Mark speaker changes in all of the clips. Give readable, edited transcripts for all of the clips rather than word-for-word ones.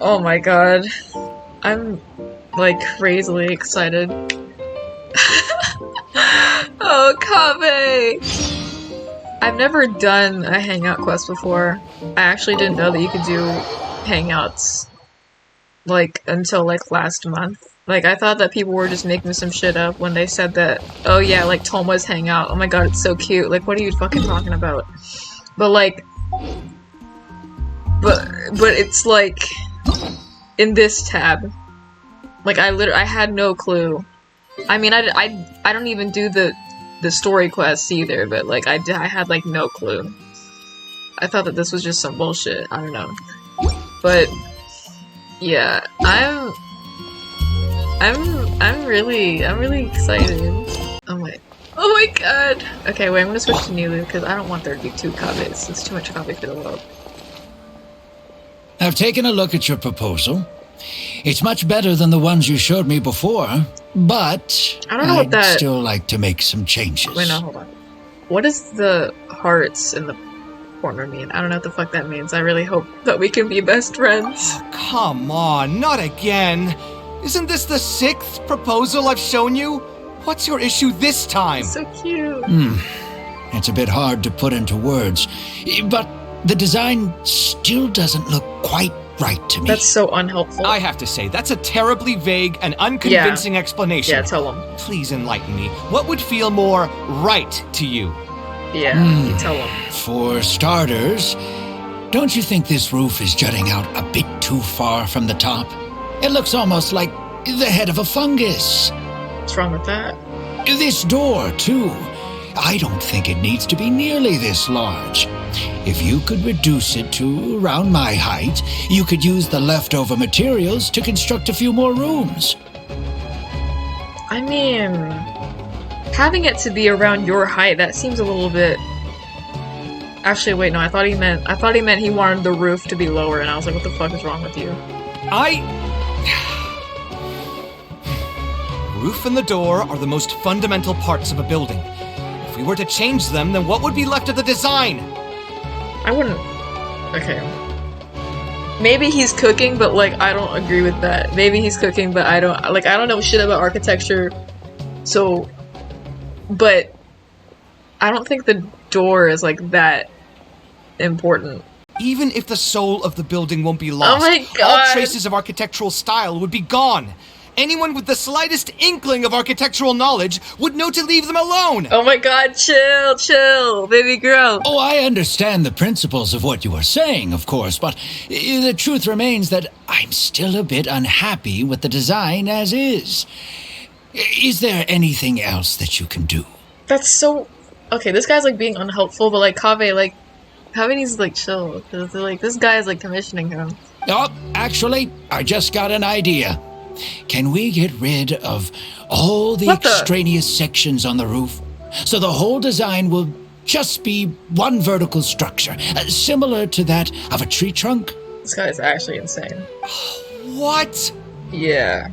Speaker 1: Oh my god. I'm like crazily excited. Oh, Kaveh! I've never done a hangout quest before. I actually didn't know that you could do hangouts like until like last month. Like I thought that people were just making some shit up when they said that, oh yeah, like Toma's hangout. Oh my god, it's so cute. Like what are you fucking talking about? But like but it's like in this tab. Like I had no clue. I mean I don't even do the story quests either, but like I had like no clue. I thought that this was just some bullshit. I don't know. But yeah, I'm really excited. Oh my god. Okay, wait, I'm gonna switch to Nilu because I don't want there to be two kavehs. It's too much kaveh for the world.
Speaker 2: I've taken a look at your proposal. It's much better than the ones you showed me before, but
Speaker 1: I don't know what that...
Speaker 2: I'd still like to make some changes.
Speaker 1: Wait, no, hold on. What does the hearts in the corner mean? I don't know what the fuck that means. I really hope that we can be best friends.
Speaker 3: Oh, come on, not again. Isn't this the 6th proposal I've shown you? What's your issue this time?
Speaker 1: So cute.
Speaker 2: It's a bit hard to put into words, but the design still doesn't look quite right to me.
Speaker 1: That's so unhelpful.
Speaker 3: I have to say, that's a terribly vague and unconvincing explanation.
Speaker 1: Yeah, tell him.
Speaker 3: Please enlighten me. What would feel more right to you?
Speaker 1: Yeah, you tell him.
Speaker 2: For starters, don't you think this roof is jutting out a bit too far from the top? It looks almost like the head of a fungus.
Speaker 1: What's wrong with that?
Speaker 2: This door, too. I don't think it needs to be nearly this large. If you could reduce it to around my height, you could use the leftover materials to construct a few more rooms.
Speaker 1: I mean, having it to be around your height, that seems a little bit... Actually, wait, no, I thought he meant he wanted the roof to be lower, and I was like, what the fuck is wrong with you?
Speaker 3: Roof and the door are the most fundamental parts of a building. If we were to change them, then what would be left of the design?
Speaker 1: I wouldn't... Okay. Maybe he's cooking, but like, I don't agree with that. Maybe he's cooking, but I don't know shit about architecture, so... But... I don't think the door is like that important.
Speaker 3: Even if the soul of the building won't be lost,
Speaker 1: oh my God.
Speaker 3: all traces of architectural style would be gone. Anyone with the slightest inkling of architectural knowledge would know to leave them alone!
Speaker 1: Oh my god, chill, baby girl.
Speaker 2: Oh, I understand the principles of what you are saying, of course, but the truth remains that I'm still a bit unhappy with the design as is. Is there anything else that you can do?
Speaker 1: That's so... Okay, this guy's like being unhelpful, but like Kaveh needs to like chill, because like this guy is like commissioning him.
Speaker 2: Oh, actually, I just got an idea. Can we get rid of all the extraneous sections on the roof? So the whole design will just be one vertical structure, similar to that of a tree trunk?
Speaker 1: This guy is actually insane.
Speaker 3: What?
Speaker 1: Yeah,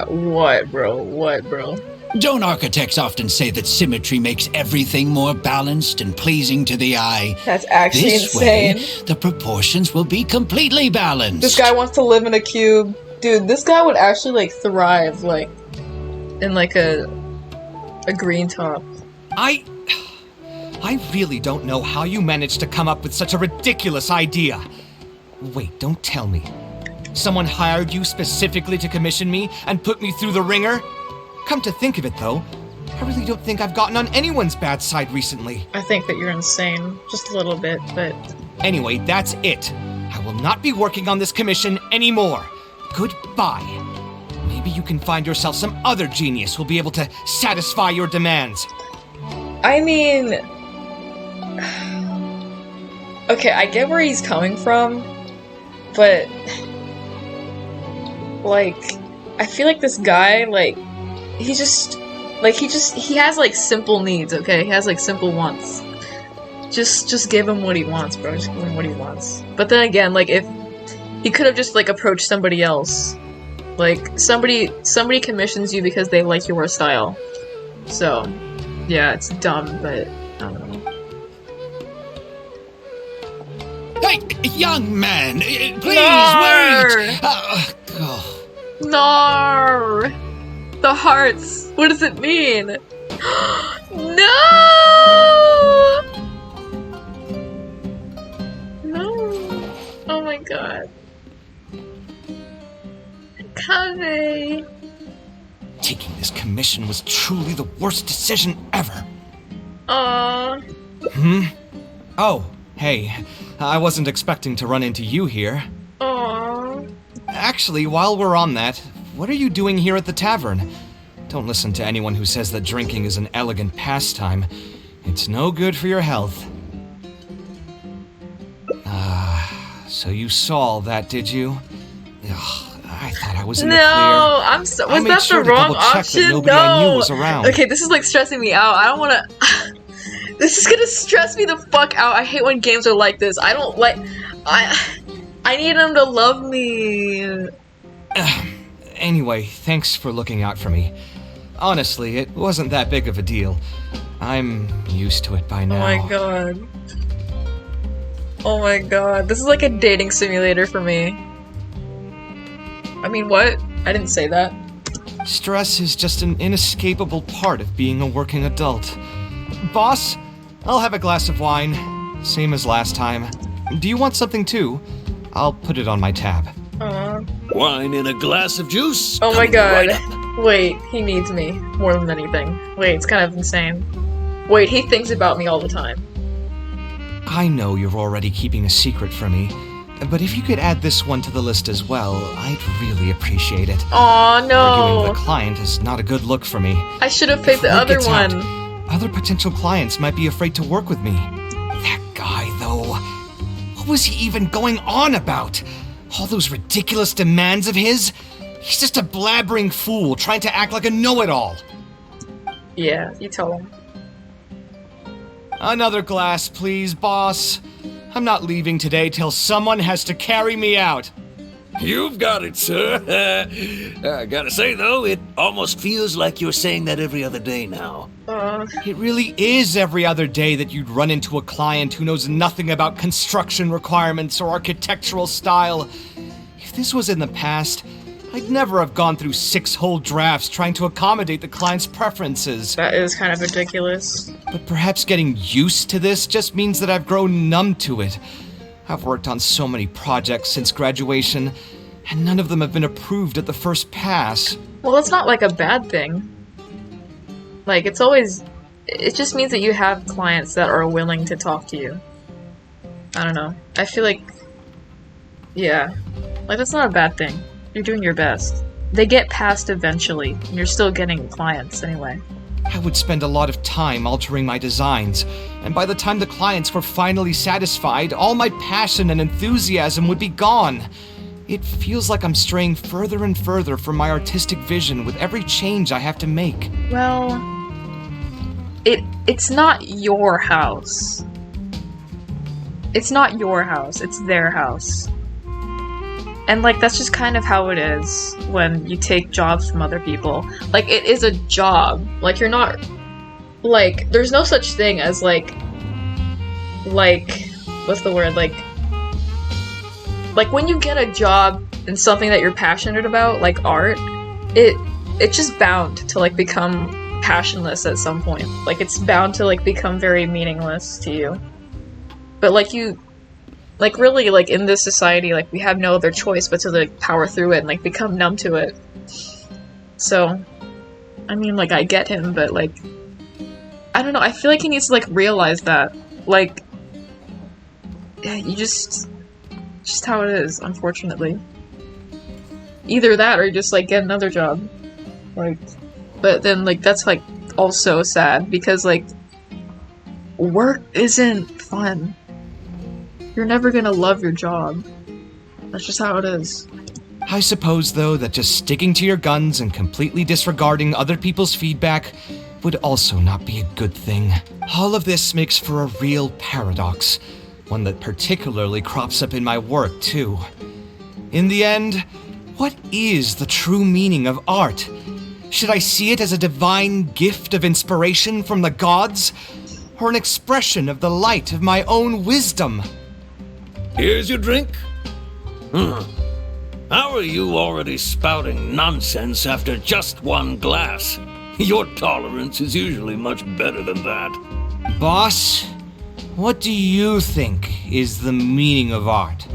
Speaker 1: what, bro?
Speaker 2: Don't architects often say that symmetry makes everything more balanced and pleasing to the eye?
Speaker 1: That's actually insane.
Speaker 2: This way, the proportions will be completely balanced.
Speaker 1: This guy wants to live in a cube. Dude, this guy would actually like thrive like in like a green top.
Speaker 3: I really don't know how you managed to come up with such a ridiculous idea. Wait, don't tell me. Someone hired you specifically to commission me and put me through the ringer? Come to think of it though, I really don't think I've gotten on anyone's bad side recently.
Speaker 1: I think that you're insane. Just a little bit, but...
Speaker 3: Anyway, that's it. I will not be working on this commission anymore. Goodbye. Maybe you can find yourself some other genius who'll be able to satisfy your demands.
Speaker 1: I mean... Okay, I get where he's coming from, but... Like, I feel like this guy, like, he has like simple needs, okay? He has like simple wants. Just give him what he wants, bro. Just give him what he wants. But then again, like, if he could have just like approached somebody else. Like somebody commissions you because they like your style. So, yeah, it's dumb, but I don't know.
Speaker 2: Hey, young man, please
Speaker 1: Nar!
Speaker 2: wait! Oh.
Speaker 1: Nar! The hearts. What does it mean? No! No. Oh my god. Kaveh.
Speaker 3: Taking this commission was truly the worst decision ever.
Speaker 1: Aww.
Speaker 3: Oh, hey. I wasn't expecting to run into you here.
Speaker 1: Aww.
Speaker 3: Actually, while we're on that, what are you doing here at the tavern? Don't listen to anyone who says that drinking is an elegant pastime. It's no good for your health. So you saw all that, did you? Ugh, I thought I was in the clear.
Speaker 1: No, I'm so. Was that the wrong option?
Speaker 3: That nobody I knew was around.
Speaker 1: Okay, this is like stressing me out. I don't want to. This is gonna stress me the fuck out. I hate when games are like this. I don't like. I need them to love me.
Speaker 3: Anyway, thanks for looking out for me. Honestly, it wasn't that big of a deal. I'm used to it by now.
Speaker 1: Oh my god. Oh my god. This is like a dating simulator for me. I mean, what? I didn't say that.
Speaker 3: Stress is just an inescapable part of being a working adult. Boss, I'll have a glass of wine. Same as last time. Do you want something too? I'll put it on my tab.
Speaker 4: Wine in a glass of juice?
Speaker 1: Oh my
Speaker 4: Coming
Speaker 1: god.
Speaker 4: right up.
Speaker 1: Wait, he needs me more than anything. Wait, it's kind of insane. Wait, he thinks about me all the time.
Speaker 3: I know you're already keeping a secret from me, but if you could add this one to the list as well, I'd really appreciate it.
Speaker 1: Aw, no.
Speaker 3: Arguing with a client is not a good look for me.
Speaker 1: I should have picked
Speaker 3: If
Speaker 1: the
Speaker 3: word
Speaker 1: other
Speaker 3: gets
Speaker 1: one.
Speaker 3: out, other potential clients might be afraid to work with me. That guy, though. What was he even going on about? All those ridiculous demands of his? He's just a blabbering fool trying to act like a know-it-all.
Speaker 1: Yeah, you tell him.
Speaker 3: Another glass, please, boss. I'm not leaving today till someone has to carry me out.
Speaker 4: You've got it, sir. I gotta say, though, it almost feels like you're saying that every other day now.
Speaker 3: It really is every other day that you'd run into a client who knows nothing about construction requirements or architectural style. If this was in the past, I'd never have gone through 6 whole drafts trying to accommodate the client's preferences.
Speaker 1: That is kind of ridiculous.
Speaker 3: But perhaps getting used to this just means that I've grown numb to it. I've worked on so many projects since graduation, and none of them have been approved at the first pass.
Speaker 1: Well, that's not like a bad thing. Like, it's always... It just means that you have clients that are willing to talk to you. I don't know. I feel like... Yeah. Like, that's not a bad thing. You're doing your best. They get passed eventually, and you're still getting clients anyway.
Speaker 3: I would spend a lot of time altering my designs, and by the time the clients were finally satisfied, all my passion and enthusiasm would be gone. It feels like I'm straying further and further from my artistic vision with every change I have to make.
Speaker 1: Well... It's not your house. It's not your house, it's their house. And, like, that's just kind of how it is when you take jobs from other people. Like, it is a job. Like, you're not... Like, there's no such thing as, like... What's the word? Like, when you get a job in something that you're passionate about, like art, it's just bound to, like, become passionless at some point. Like, it's bound to, like, become very meaningless to you. But, like, like, really, like, in this society, like, we have no other choice but to, like, power through it and, like, become numb to it. So, I mean, like, I get him, but, like, I don't know, I feel like he needs to, like, realize that. Like, yeah, you just how it is, unfortunately. Either that or just, like, get another job. Like, but then, like, that's, like, also sad, because, like, work isn't fun. You're never gonna love your job. That's just how it is.
Speaker 3: I suppose, though, that just sticking to your guns and completely disregarding other people's feedback would also not be a good thing. All of this makes for a real paradox, one that particularly crops up in my work, too. In the end, what is the true meaning of art? Should I see it as a divine gift of inspiration from the gods, or an expression of the light of my own wisdom?
Speaker 4: Here's your drink. How are you already spouting nonsense after just one glass? Your tolerance is usually much better than that.
Speaker 3: Boss, what do you think is the meaning of art?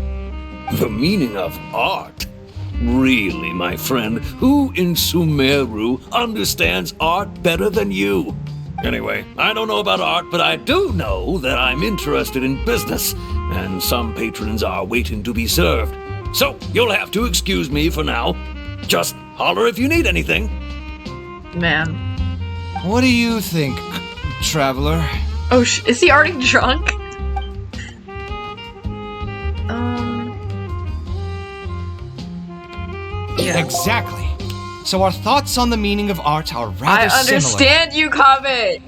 Speaker 4: The meaning of art? Really, my friend, who in Sumeru understands art better than you? Anyway, I don't know about art, but I do know that I'm interested in business, and some patrons are waiting to be served. So, you'll have to excuse me for now. Just holler if you need anything.
Speaker 1: Man.
Speaker 3: What do you think, traveler?
Speaker 1: Oh, is he already drunk? Yeah.
Speaker 3: Exactly. So our thoughts on the meaning of art are rather similar.
Speaker 1: I understand you, Kaveh!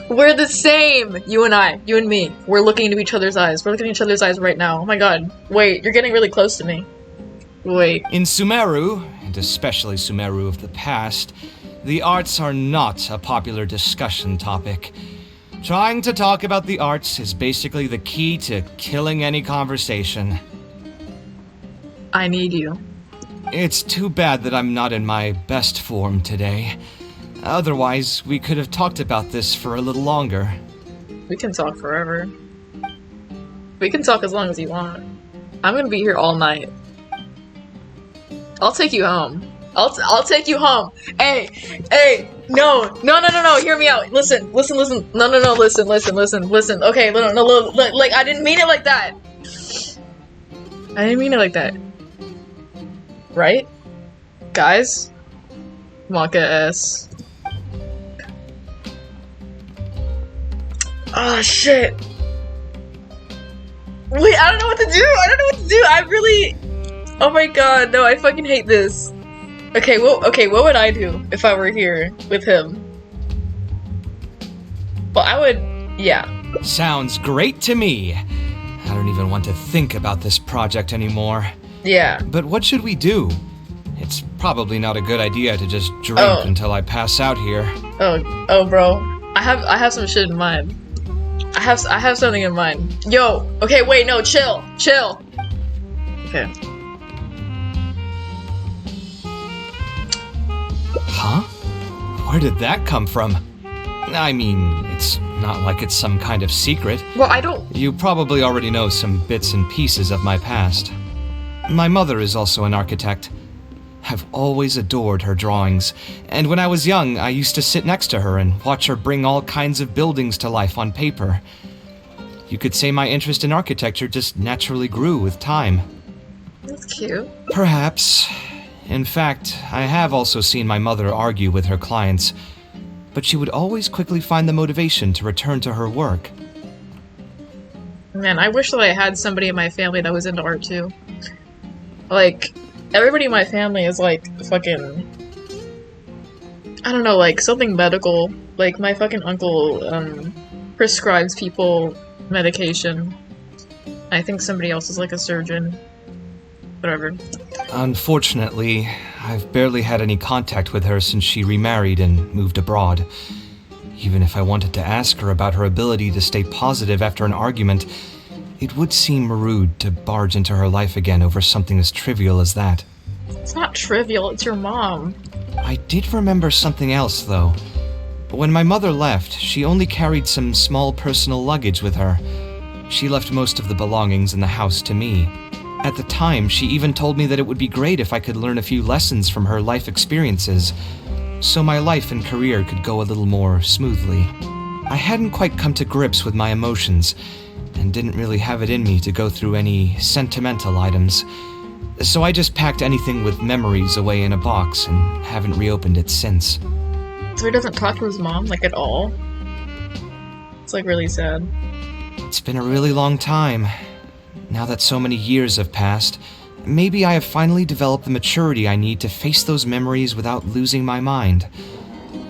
Speaker 1: We're the same! You and I. You and me. We're looking into each other's eyes. We're looking at each other's eyes right now. Oh my god. Wait, you're getting really close to me. Wait.
Speaker 3: In Sumeru, and especially Sumeru of the past, the arts are not a popular discussion topic. Trying to talk about the arts is basically the key to killing any conversation.
Speaker 1: I need you.
Speaker 3: It's too bad that I'm not in my best form today. Otherwise, we could have talked about this for a little longer.
Speaker 1: We can talk forever. We can talk as long as you want. I'm gonna be here all night. I'll take you home. I'll take you home. Hey, no, hear me out. Listen. No, listen. Okay, no, like, I didn't mean it like that. I didn't mean it like that. Right? Guys? Kavehs. Oh, shit. Wait, I don't know what to do. I really... Oh my god, no, I fucking hate this. Okay, what would I do if I were here with him? Well, I would... yeah.
Speaker 3: Sounds great to me. I don't even want to think about this project anymore.
Speaker 1: Yeah.
Speaker 3: But what should we do? It's probably not a good idea to just drink until I pass out here.
Speaker 1: Oh, bro. I have some shit in mind. I have something in mind. Yo, okay, wait, no, chill. Okay.
Speaker 3: Huh? Where did that come from? I mean, it's not like it's some kind of secret.
Speaker 1: Well, I don't...
Speaker 3: You probably already know some bits and pieces of my past. My mother is also an architect. I've always adored her drawings, and when I was young, I used to sit next to her and watch her bring all kinds of buildings to life on paper. You could say my interest in architecture just naturally grew with time.
Speaker 1: That's cute.
Speaker 3: Perhaps. In fact, I have also seen my mother argue with her clients, but she would always quickly find the motivation to return to her work.
Speaker 1: Man, I wish that I had somebody in my family that was into art too. Like, everybody in my family is like fucking... I don't know, like something medical. Like, my fucking uncle prescribes people medication. I think somebody else is like a surgeon. Whatever.
Speaker 3: Unfortunately, I've barely had any contact with her since she remarried and moved abroad. Even if I wanted to ask her about her ability to stay positive after an argument, it would seem rude to barge into her life again over something as trivial as that.
Speaker 1: It's not trivial, it's your mom.
Speaker 3: I did remember something else, though. When my mother left, she only carried some small personal luggage with her. She left most of the belongings in the house to me. At the time, she even told me that it would be great if I could learn a few lessons from her life experiences, so my life and career could go a little more smoothly. I hadn't quite come to grips with my emotions, and didn't really have it in me to go through any sentimental items, so I just packed anything with memories away in a box and haven't reopened it since.
Speaker 1: So he doesn't talk to his mom, like, at all? It's, like, really sad.
Speaker 3: It's been a really long time. Now that so many years have passed, maybe I have finally developed the maturity I need to face those memories without losing my mind.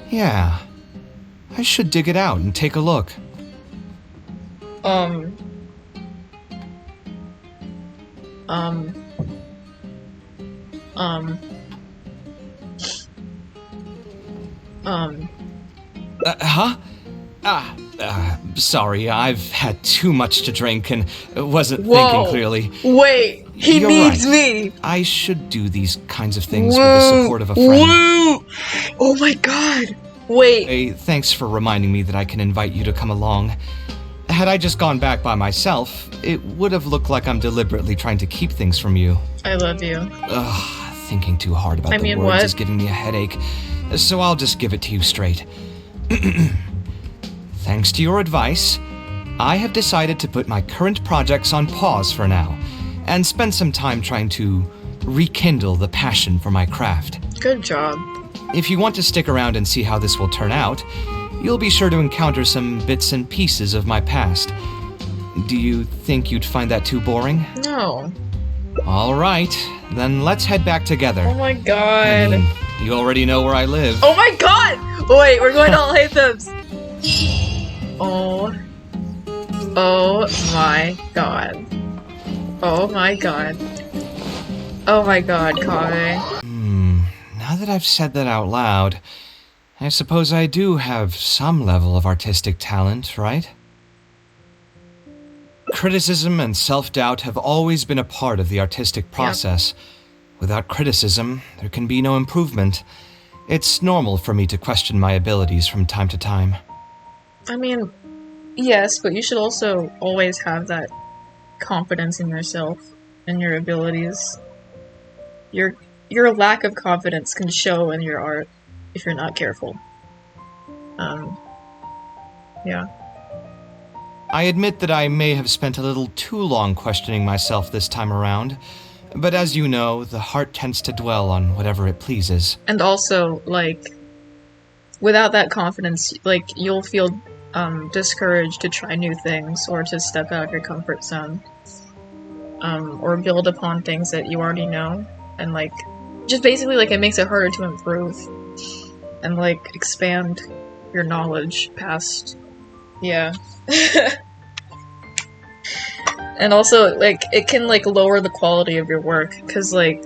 Speaker 3: Yeah, I should dig it out and take a look. Sorry, I've had too much to drink and wasn't thinking clearly.
Speaker 1: Wait, he
Speaker 3: You're
Speaker 1: needs
Speaker 3: right.
Speaker 1: me!
Speaker 3: I should do these kinds of things with the support of a friend.
Speaker 1: Whoa! Oh my god! Wait.
Speaker 3: Hey, thanks for reminding me that I can invite you to come along. Had I just gone back by myself, it would have looked like I'm deliberately trying to keep things from you.
Speaker 1: I love you.
Speaker 3: Ugh, thinking too hard about the words is giving me a headache, so I'll just give it to you straight. Thanks to your advice, I have decided to put my current projects on pause for now, and spend some time trying to rekindle the passion for my craft.
Speaker 1: Good job.
Speaker 3: If you want to stick around and see how this will turn out, you'll be sure to encounter some bits and pieces of my past. Do you think you'd find that too boring?
Speaker 1: No.
Speaker 3: All right, then let's head back together.
Speaker 1: Oh my god.
Speaker 3: I mean, you already know where I live.
Speaker 1: Oh my god! Wait, we're going to All Hathams. Oh. Oh my god. Oh my god. Oh my god, Kaveh.
Speaker 3: Now that I've said that out loud, I suppose I do have some level of artistic talent, right? Criticism and self-doubt have always been a part of the artistic process. Without criticism, there can be no improvement. It's normal for me to question my abilities from time to time.
Speaker 1: I mean, yes, but you should also always have that confidence in yourself and your abilities. Your lack of confidence can show in your art if you're not careful. Yeah.
Speaker 3: I admit that I may have spent a little too long questioning myself this time around, but as you know, the heart tends to dwell on whatever it pleases.
Speaker 1: And also, like, without that confidence, like, you'll feel discouraged to try new things or to step out of your comfort zone. Or build upon things that you already know. And, like, just basically, like, it makes it harder to improve. And, like, expand your knowledge past... Yeah. And also, like, it can, like, lower the quality of your work. Because, like,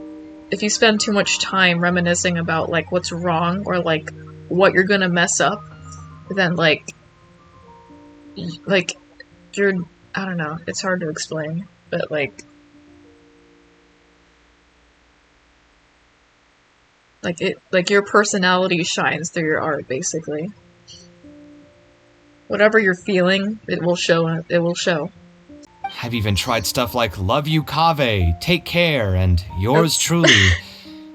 Speaker 1: if you spend too much time reminiscing about, like, what's wrong or, like, what you're gonna mess up, then, like, you're... I don't know. It's hard to explain. But, like... Like, your personality shines through your art, basically. Whatever you're feeling, it will show. It will show.
Speaker 3: I've even tried stuff like Love You Kaveh, Take Care, and Yours Truly.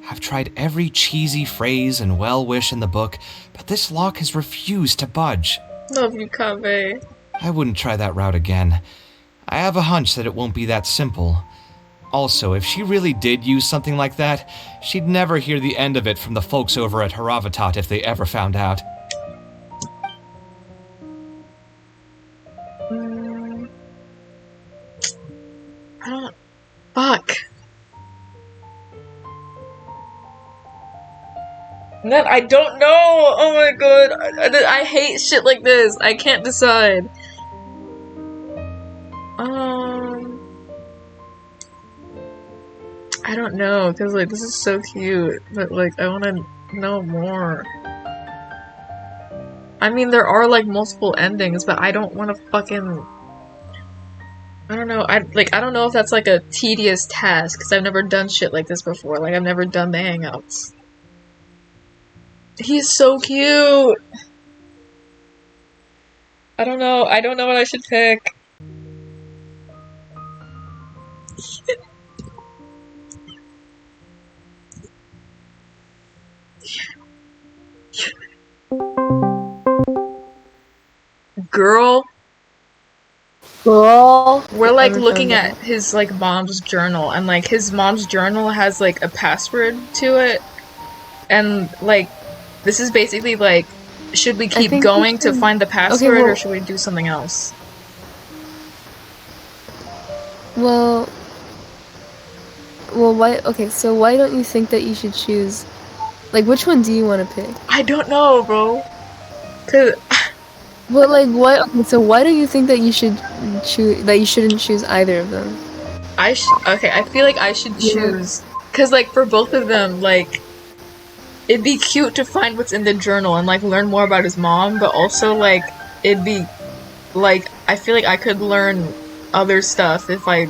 Speaker 3: I've tried every cheesy phrase and well-wish in the book, but this lock has refused to budge.
Speaker 1: Love you, Kaveh.
Speaker 3: I wouldn't try that route again. I have a hunch that it won't be that simple. Also, if she really did use something like that, she'd never hear the end of it from the folks over at Haravatat if they ever found out.
Speaker 1: I don't... Fuck. Then I don't know! Oh my god! I hate shit like this! I can't decide. I don't know, because, like, this is so cute, but, like, I want to know more. I mean, there are, like, multiple endings, but I don't want to fucking... I don't know, I don't know if that's, like, a tedious task, because I've never done shit like this before. Like, I've never done the hangouts. He's so cute! I don't know what I should pick. Girl, we're like looking at his like mom's journal, and like his mom's journal has like a password to it, and like this is basically like, should we keep going to find the password, or should we do something else?
Speaker 5: Well, why? Okay, so why don't you think that you should choose? Like, which one do you want to pick?
Speaker 1: I don't know, bro. Cause.
Speaker 5: Well, like, what? Okay, so why do you think that you should choose? That you shouldn't choose either of them?
Speaker 1: Okay, I feel like I should choose, cause like for both of them, like, it'd be cute to find what's in the journal and like learn more about his mom, but also like it'd be like, I feel like I could learn other stuff if I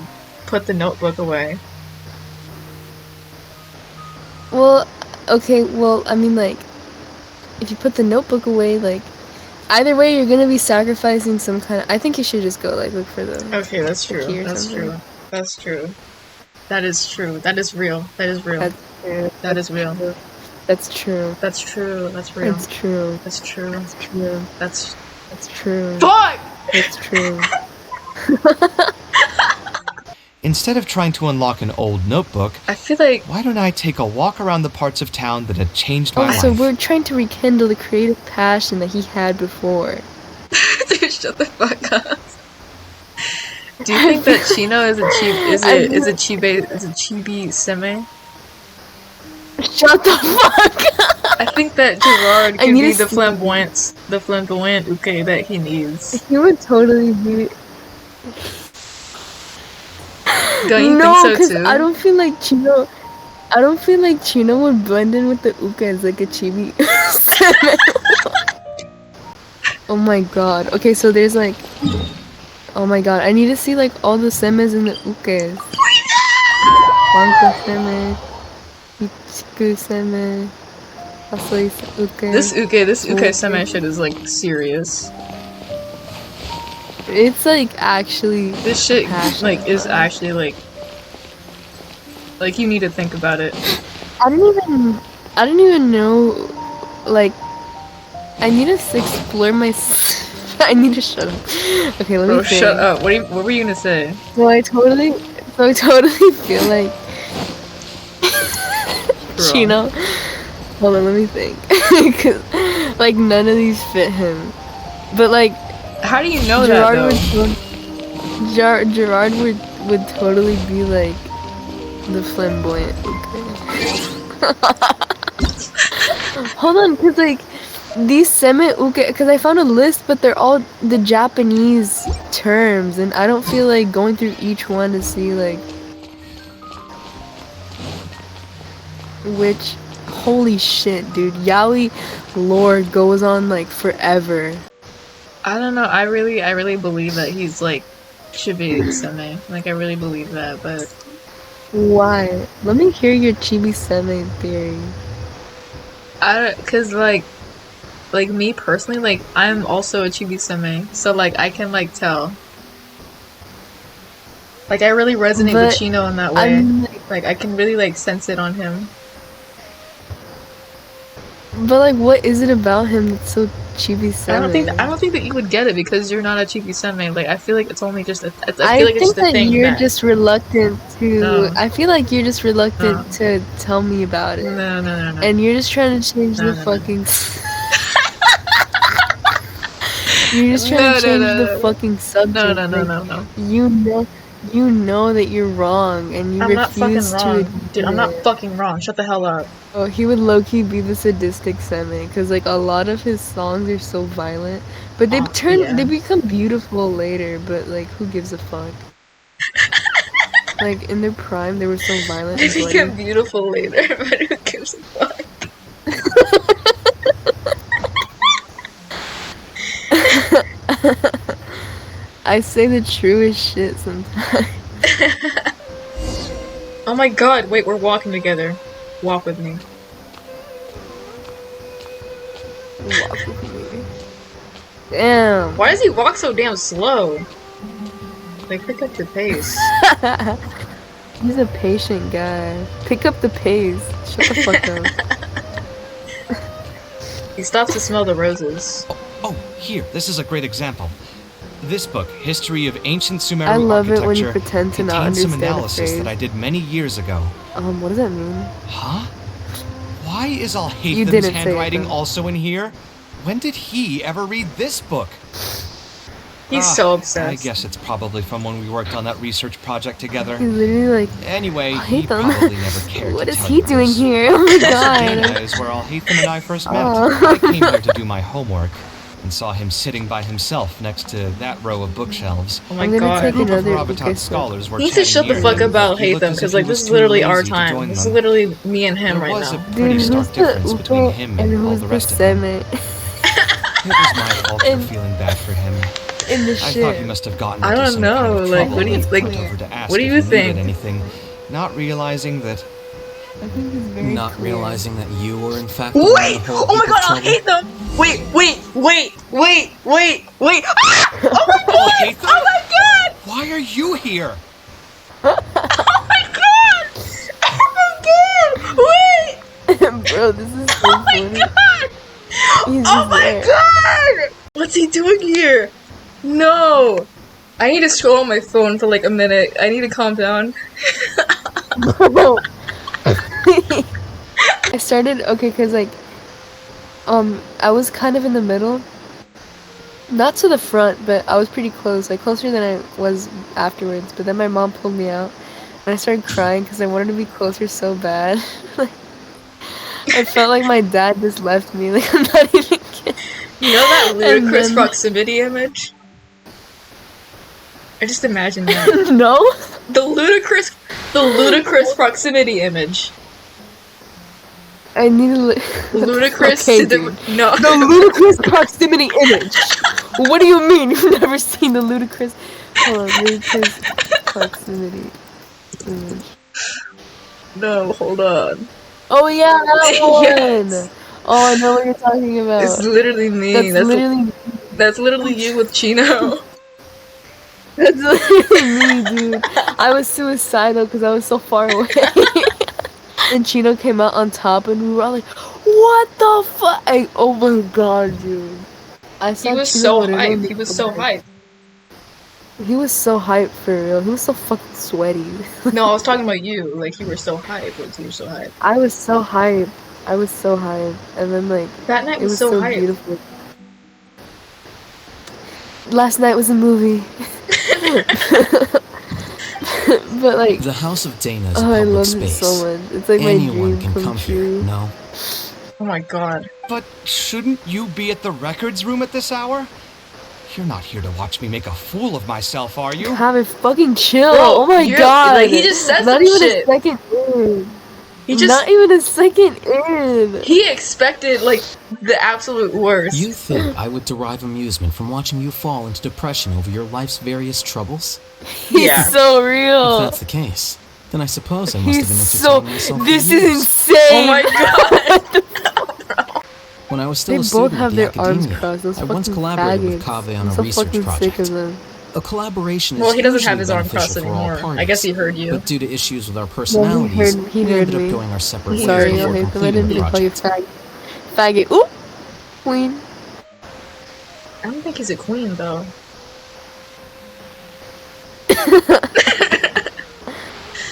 Speaker 1: put the notebook away.
Speaker 5: Well, okay, well, I mean, like, if you put the notebook away, like, either way, you're gonna be sacrificing some kind of. I think you should just go, like, look for the.
Speaker 1: Okay, that's true.
Speaker 5: key or
Speaker 1: That's
Speaker 5: something.
Speaker 1: true. That's true. That is true. That is real. That is real.
Speaker 5: That's true.
Speaker 1: That is real.
Speaker 5: That's true.
Speaker 1: That's true. That's real.
Speaker 5: That's true.
Speaker 1: That's true.
Speaker 5: That's true.
Speaker 1: That's
Speaker 5: That's true.
Speaker 1: fuck.
Speaker 5: That's true.
Speaker 3: Instead of trying to unlock an old notebook,
Speaker 1: I feel like
Speaker 3: why don't I take a walk around the parts of town that had changed my
Speaker 5: Also,
Speaker 3: life?
Speaker 5: we're trying to rekindle the creative passion that he had before.
Speaker 1: dude, shut the fuck up. Do you think that Chino is a chibi seme?
Speaker 5: Shut the fuck up!
Speaker 1: I think that Gerard
Speaker 5: I
Speaker 1: could
Speaker 5: need
Speaker 1: be
Speaker 5: to
Speaker 1: the
Speaker 5: see-
Speaker 1: flamboyant uke that he needs.
Speaker 5: He would totally be.
Speaker 1: Don't you
Speaker 5: No,
Speaker 1: think so
Speaker 5: because
Speaker 1: too?
Speaker 5: I don't feel like Chino. I don't feel like Chino would blend in with the uka as like a chibi. Oh my god. Okay, so there's like. Oh my god, I need to see like all the semes and the ukes. Wanko seme, Ichiku seme, Asoi uke.
Speaker 1: This uke seme shit is like serious.
Speaker 5: It's like actually.
Speaker 1: This shit
Speaker 5: passionate
Speaker 1: like is
Speaker 5: about it.
Speaker 1: actually like you need to think about it.
Speaker 5: I didn't even know, like, I need to explore my. I need to shut up. Okay, let me
Speaker 1: Bro,
Speaker 5: think.
Speaker 1: shut up. What were you gonna say?
Speaker 5: So I totally feel like
Speaker 1: Bro.
Speaker 5: Chino. Hold on, let me think. 'Cause, like, none of these fit him. But like,
Speaker 1: How do you know
Speaker 5: Gerard
Speaker 1: that though?
Speaker 5: would Gerard would totally be like the flamboyant. Hold on, cause like these seme uke, cause I found a list, but they're all the Japanese terms, and I don't feel like going through each one to see like which. Holy shit, dude! Yaoi lore goes on like forever.
Speaker 1: I don't know. I really believe that he's like chibi seme. Like I really believe that, but
Speaker 5: Why? Let me hear your chibi seme theory.
Speaker 1: cause like me personally, like I'm also a chibi seme, so like I can like tell. Like I really resonate with
Speaker 5: But
Speaker 1: Chino in that way.
Speaker 5: I'm
Speaker 1: Like I can really like sense it on him.
Speaker 5: But like, what is it about him that's so chibi seme?
Speaker 1: I don't think that you would get it because you're not a chibi seme. Like I feel like it's only just I feel
Speaker 5: I
Speaker 1: like it's
Speaker 5: think
Speaker 1: just a
Speaker 5: that
Speaker 1: thing
Speaker 5: you're
Speaker 1: that
Speaker 5: just reluctant to.
Speaker 1: No.
Speaker 5: I feel like you're just reluctant
Speaker 1: No.
Speaker 5: to tell me about it,
Speaker 1: no.
Speaker 5: and you're just trying to change
Speaker 1: No,
Speaker 5: the
Speaker 1: no, no.
Speaker 5: fucking. You're just trying
Speaker 1: No,
Speaker 5: to
Speaker 1: no,
Speaker 5: change
Speaker 1: no.
Speaker 5: the fucking subject.
Speaker 1: No.
Speaker 5: You know that you're wrong, and you
Speaker 1: I'm not fucking
Speaker 5: refuse to
Speaker 1: wrong.
Speaker 5: admit
Speaker 1: Dude, I'm not
Speaker 5: it.
Speaker 1: fucking wrong. Shut the hell up.
Speaker 5: Oh, he would low-key be the sadistic seme, because like a lot of his songs are so violent, but they
Speaker 1: Yeah.
Speaker 5: they become beautiful later. But like, who gives a fuck? Like in their prime, they were so violent.
Speaker 1: They
Speaker 5: and bloody.
Speaker 1: become beautiful later, but who gives a fuck?
Speaker 5: I say the truest shit sometimes.
Speaker 1: Oh my god, wait, we're walking together. Walk with me.
Speaker 5: Walk with me. Damn.
Speaker 1: Why does he walk so damn slow? Like, pick up your pace.
Speaker 5: He's a patient guy. Pick up the pace. Shut the fuck up.
Speaker 1: He stops to smell the roses.
Speaker 3: Oh, here, this is a great example. This book, History of Ancient Sumeru
Speaker 5: I love it
Speaker 3: Architecture,
Speaker 5: when you pretend to not
Speaker 3: contains some
Speaker 5: understand a
Speaker 3: analysis
Speaker 5: phrase.
Speaker 3: that I did many years ago.
Speaker 5: What does that mean?
Speaker 3: Huh? Why is
Speaker 5: You
Speaker 3: Alhatham's
Speaker 5: didn't say it,
Speaker 3: handwriting
Speaker 5: though.
Speaker 3: also in here? When did he ever read this book?
Speaker 1: He's so
Speaker 3: I
Speaker 1: obsessed.
Speaker 3: guess it's probably from when we worked on that research project together.
Speaker 5: He's literally like,
Speaker 3: Anyway,
Speaker 5: I
Speaker 3: he
Speaker 5: hate them.
Speaker 3: probably never cared
Speaker 5: What
Speaker 3: to
Speaker 5: is
Speaker 3: tell
Speaker 5: he
Speaker 3: you
Speaker 5: doing
Speaker 3: this.
Speaker 5: here? Oh my god.
Speaker 3: Pasadena is where Alhatham and I first met.
Speaker 5: Oh.
Speaker 3: I came there to do my homework and saw him sitting by himself next to that row of bookshelves.
Speaker 1: Oh my
Speaker 5: I'm gonna
Speaker 1: god.
Speaker 5: take
Speaker 3: A group of
Speaker 5: another
Speaker 3: Rabatot
Speaker 5: book
Speaker 3: scholars were
Speaker 1: He needs to
Speaker 3: chatting
Speaker 1: shut the
Speaker 3: near
Speaker 1: fuck
Speaker 3: him.
Speaker 1: about
Speaker 3: He looked
Speaker 1: Hatham,
Speaker 3: as
Speaker 1: because
Speaker 3: if he
Speaker 1: like
Speaker 3: was
Speaker 1: this is
Speaker 3: too
Speaker 1: literally our
Speaker 3: lazy to
Speaker 1: time.
Speaker 3: join
Speaker 1: This is
Speaker 3: them.
Speaker 1: literally me and him
Speaker 3: There
Speaker 1: right
Speaker 3: was a
Speaker 1: now.
Speaker 3: pretty
Speaker 5: Dude,
Speaker 3: stark
Speaker 5: who's the
Speaker 3: difference between
Speaker 5: uke
Speaker 3: him
Speaker 5: and
Speaker 3: and all
Speaker 5: who's
Speaker 3: the
Speaker 5: the
Speaker 3: rest of them.
Speaker 5: seme?
Speaker 3: It was my fault for
Speaker 5: And-
Speaker 3: feeling bad for him.
Speaker 5: in the
Speaker 3: I
Speaker 5: ship.
Speaker 3: thought you must have gotten
Speaker 1: I
Speaker 3: into
Speaker 1: don't
Speaker 3: some kind
Speaker 1: know,
Speaker 3: of
Speaker 1: like,
Speaker 3: trouble
Speaker 1: what do you-
Speaker 3: and
Speaker 1: like,
Speaker 3: went over to ask
Speaker 1: what do
Speaker 3: if
Speaker 1: you
Speaker 3: needed
Speaker 1: think?
Speaker 3: anything, not realizing that
Speaker 5: I think it's very
Speaker 6: Not
Speaker 5: clear.
Speaker 6: realizing that you were in fact the one in
Speaker 1: Wait!
Speaker 6: the whole
Speaker 1: Oh my
Speaker 6: heap of
Speaker 1: god, I
Speaker 6: trouble.
Speaker 1: hate them! Wait! Ah! Oh my
Speaker 3: you
Speaker 1: god!
Speaker 3: hate them?
Speaker 1: Oh my god!
Speaker 3: Why are you here?
Speaker 1: Oh my god! Oh my god! Wait!
Speaker 5: Bro, this is so
Speaker 1: Oh my
Speaker 5: funny.
Speaker 1: god!
Speaker 5: He's
Speaker 1: Oh
Speaker 5: just
Speaker 1: my
Speaker 5: there.
Speaker 1: god! What's he doing here? No! I need to scroll on my phone for like a minute. I need to calm down.
Speaker 5: Bro. I started, okay, cause like, I was kind of in the middle. Not to the front, but I was pretty close, like closer than I was afterwards. But then my mom pulled me out, and I started crying because I wanted to be closer so bad. Like, I felt like my dad just left me. Like, I'm not even kidding.
Speaker 1: You know that ludicrous
Speaker 5: then-
Speaker 1: proximity image? I just imagined that.
Speaker 5: No?
Speaker 1: The ludicrous proximity image.
Speaker 5: I need to
Speaker 1: Ludicrous
Speaker 5: Okay,
Speaker 1: to the
Speaker 5: dude.
Speaker 1: no.
Speaker 5: The ludicrous proximity image. What do you mean? You've never seen the ludicrous? Hold on, ludicrous proximity image.
Speaker 1: No, hold on.
Speaker 5: Oh yeah, that one.
Speaker 1: Yes.
Speaker 5: Oh, I know what you're talking about.
Speaker 1: It's literally me.
Speaker 5: That's literally
Speaker 1: you with Chino.
Speaker 5: That's literally me, dude. I was suicidal because I was so far away. And Chino came out on top, and we were all like, "What the fuck?" Oh my god, dude! I saw
Speaker 1: He was
Speaker 5: Chino
Speaker 1: so
Speaker 5: Moreno
Speaker 1: hyped.
Speaker 5: in
Speaker 1: He was
Speaker 5: the
Speaker 1: so
Speaker 5: back.
Speaker 1: hyped.
Speaker 5: He was so hyped for real. He was so fucking sweaty.
Speaker 1: No, I was talking about you. Like you were so hyped. Like you were so hyped.
Speaker 5: I was so hyped. I was so hyped, and then like
Speaker 1: That night
Speaker 5: it
Speaker 1: was
Speaker 5: was
Speaker 1: so
Speaker 5: so
Speaker 1: hyped.
Speaker 5: beautiful. Last night was a movie. But like,
Speaker 6: The House of Dana is a
Speaker 5: oh, I
Speaker 6: public
Speaker 5: love
Speaker 6: space.
Speaker 5: it so much. It's like my
Speaker 6: Anyone
Speaker 5: dream
Speaker 6: can
Speaker 5: come
Speaker 6: come
Speaker 5: true.
Speaker 6: here. No.
Speaker 1: Oh my god.
Speaker 3: But shouldn't you be at the records room at this hour? You're not here to watch me make a fool of myself, are you?
Speaker 5: Have it fucking chill.
Speaker 1: Bro,
Speaker 5: Oh my
Speaker 1: you're-
Speaker 5: god.
Speaker 1: like, he just said
Speaker 5: Not
Speaker 1: some
Speaker 5: even
Speaker 1: shit.
Speaker 5: a second in.
Speaker 1: He just
Speaker 5: Not even a second in.
Speaker 1: he expected like the absolute worst.
Speaker 6: You think I would derive amusement from watching you fall into depression over your life's various troubles?
Speaker 5: He's
Speaker 1: Yeah.
Speaker 5: so
Speaker 6: If
Speaker 5: real.
Speaker 6: that's the case, then I suppose I must have been
Speaker 5: He's so.
Speaker 6: entertaining myself for
Speaker 5: This
Speaker 6: years.
Speaker 5: is insane.
Speaker 1: Oh my god.
Speaker 6: When I was still
Speaker 5: They
Speaker 6: a
Speaker 5: both
Speaker 6: student
Speaker 5: have
Speaker 6: at
Speaker 5: their
Speaker 6: the
Speaker 5: arms
Speaker 6: academia,
Speaker 5: crossed. Those
Speaker 6: I once
Speaker 5: fucking
Speaker 6: collaborated with
Speaker 5: faggots.
Speaker 6: Kaveh on
Speaker 5: I'm
Speaker 6: a
Speaker 5: so
Speaker 6: research
Speaker 5: fucking sick
Speaker 6: project.
Speaker 5: of them.
Speaker 6: A collaboration is
Speaker 1: Well, he doesn't
Speaker 6: usually
Speaker 1: have his arm
Speaker 6: beneficial
Speaker 1: crossed
Speaker 6: for all
Speaker 1: anymore.
Speaker 6: parties,
Speaker 1: I guess he heard you.
Speaker 6: But due to issues with our personalities,
Speaker 5: he
Speaker 6: we
Speaker 5: heard
Speaker 6: ended
Speaker 5: me.
Speaker 6: up going our separate ways
Speaker 5: Sorry,
Speaker 6: before
Speaker 5: okay, so I
Speaker 6: completing
Speaker 5: didn't
Speaker 6: the
Speaker 5: mean to call you
Speaker 6: project.
Speaker 5: faggot. Ooh, queen.
Speaker 1: I don't think he's a queen though.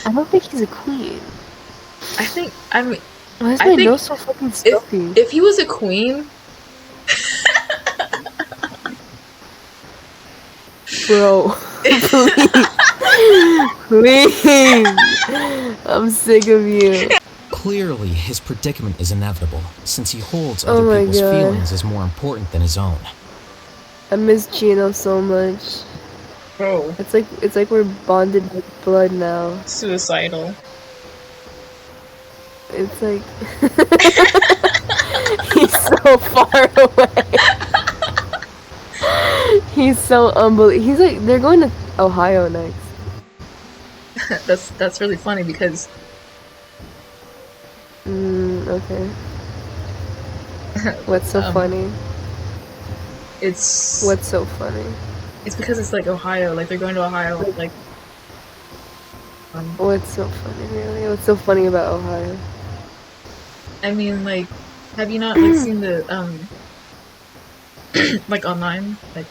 Speaker 5: I don't think he's a queen.
Speaker 1: I mean
Speaker 5: Why is
Speaker 1: I
Speaker 5: my
Speaker 1: think
Speaker 5: nose so fucking stuffy?
Speaker 1: if he was a queen,
Speaker 5: Bro, please. I'm sick of you.
Speaker 6: Clearly, his predicament is inevitable, since he holds
Speaker 5: Oh
Speaker 6: other
Speaker 5: my
Speaker 6: people's
Speaker 5: God.
Speaker 6: feelings as more important than his own.
Speaker 5: I miss Chino so much.
Speaker 1: bro,
Speaker 5: It's like we're bonded with blood now.
Speaker 1: suicidal.
Speaker 5: It's like he's so far away. He's so unbelievable. He's like they're going to Ohio next.
Speaker 1: That's really funny because
Speaker 5: Okay. What's so funny?
Speaker 1: it's
Speaker 5: What's so funny?
Speaker 1: it's because it's like Ohio, like they're going to Ohio, like
Speaker 5: What's so funny, really? What's so funny about Ohio?
Speaker 1: I mean, like, have you not like seen the like online, like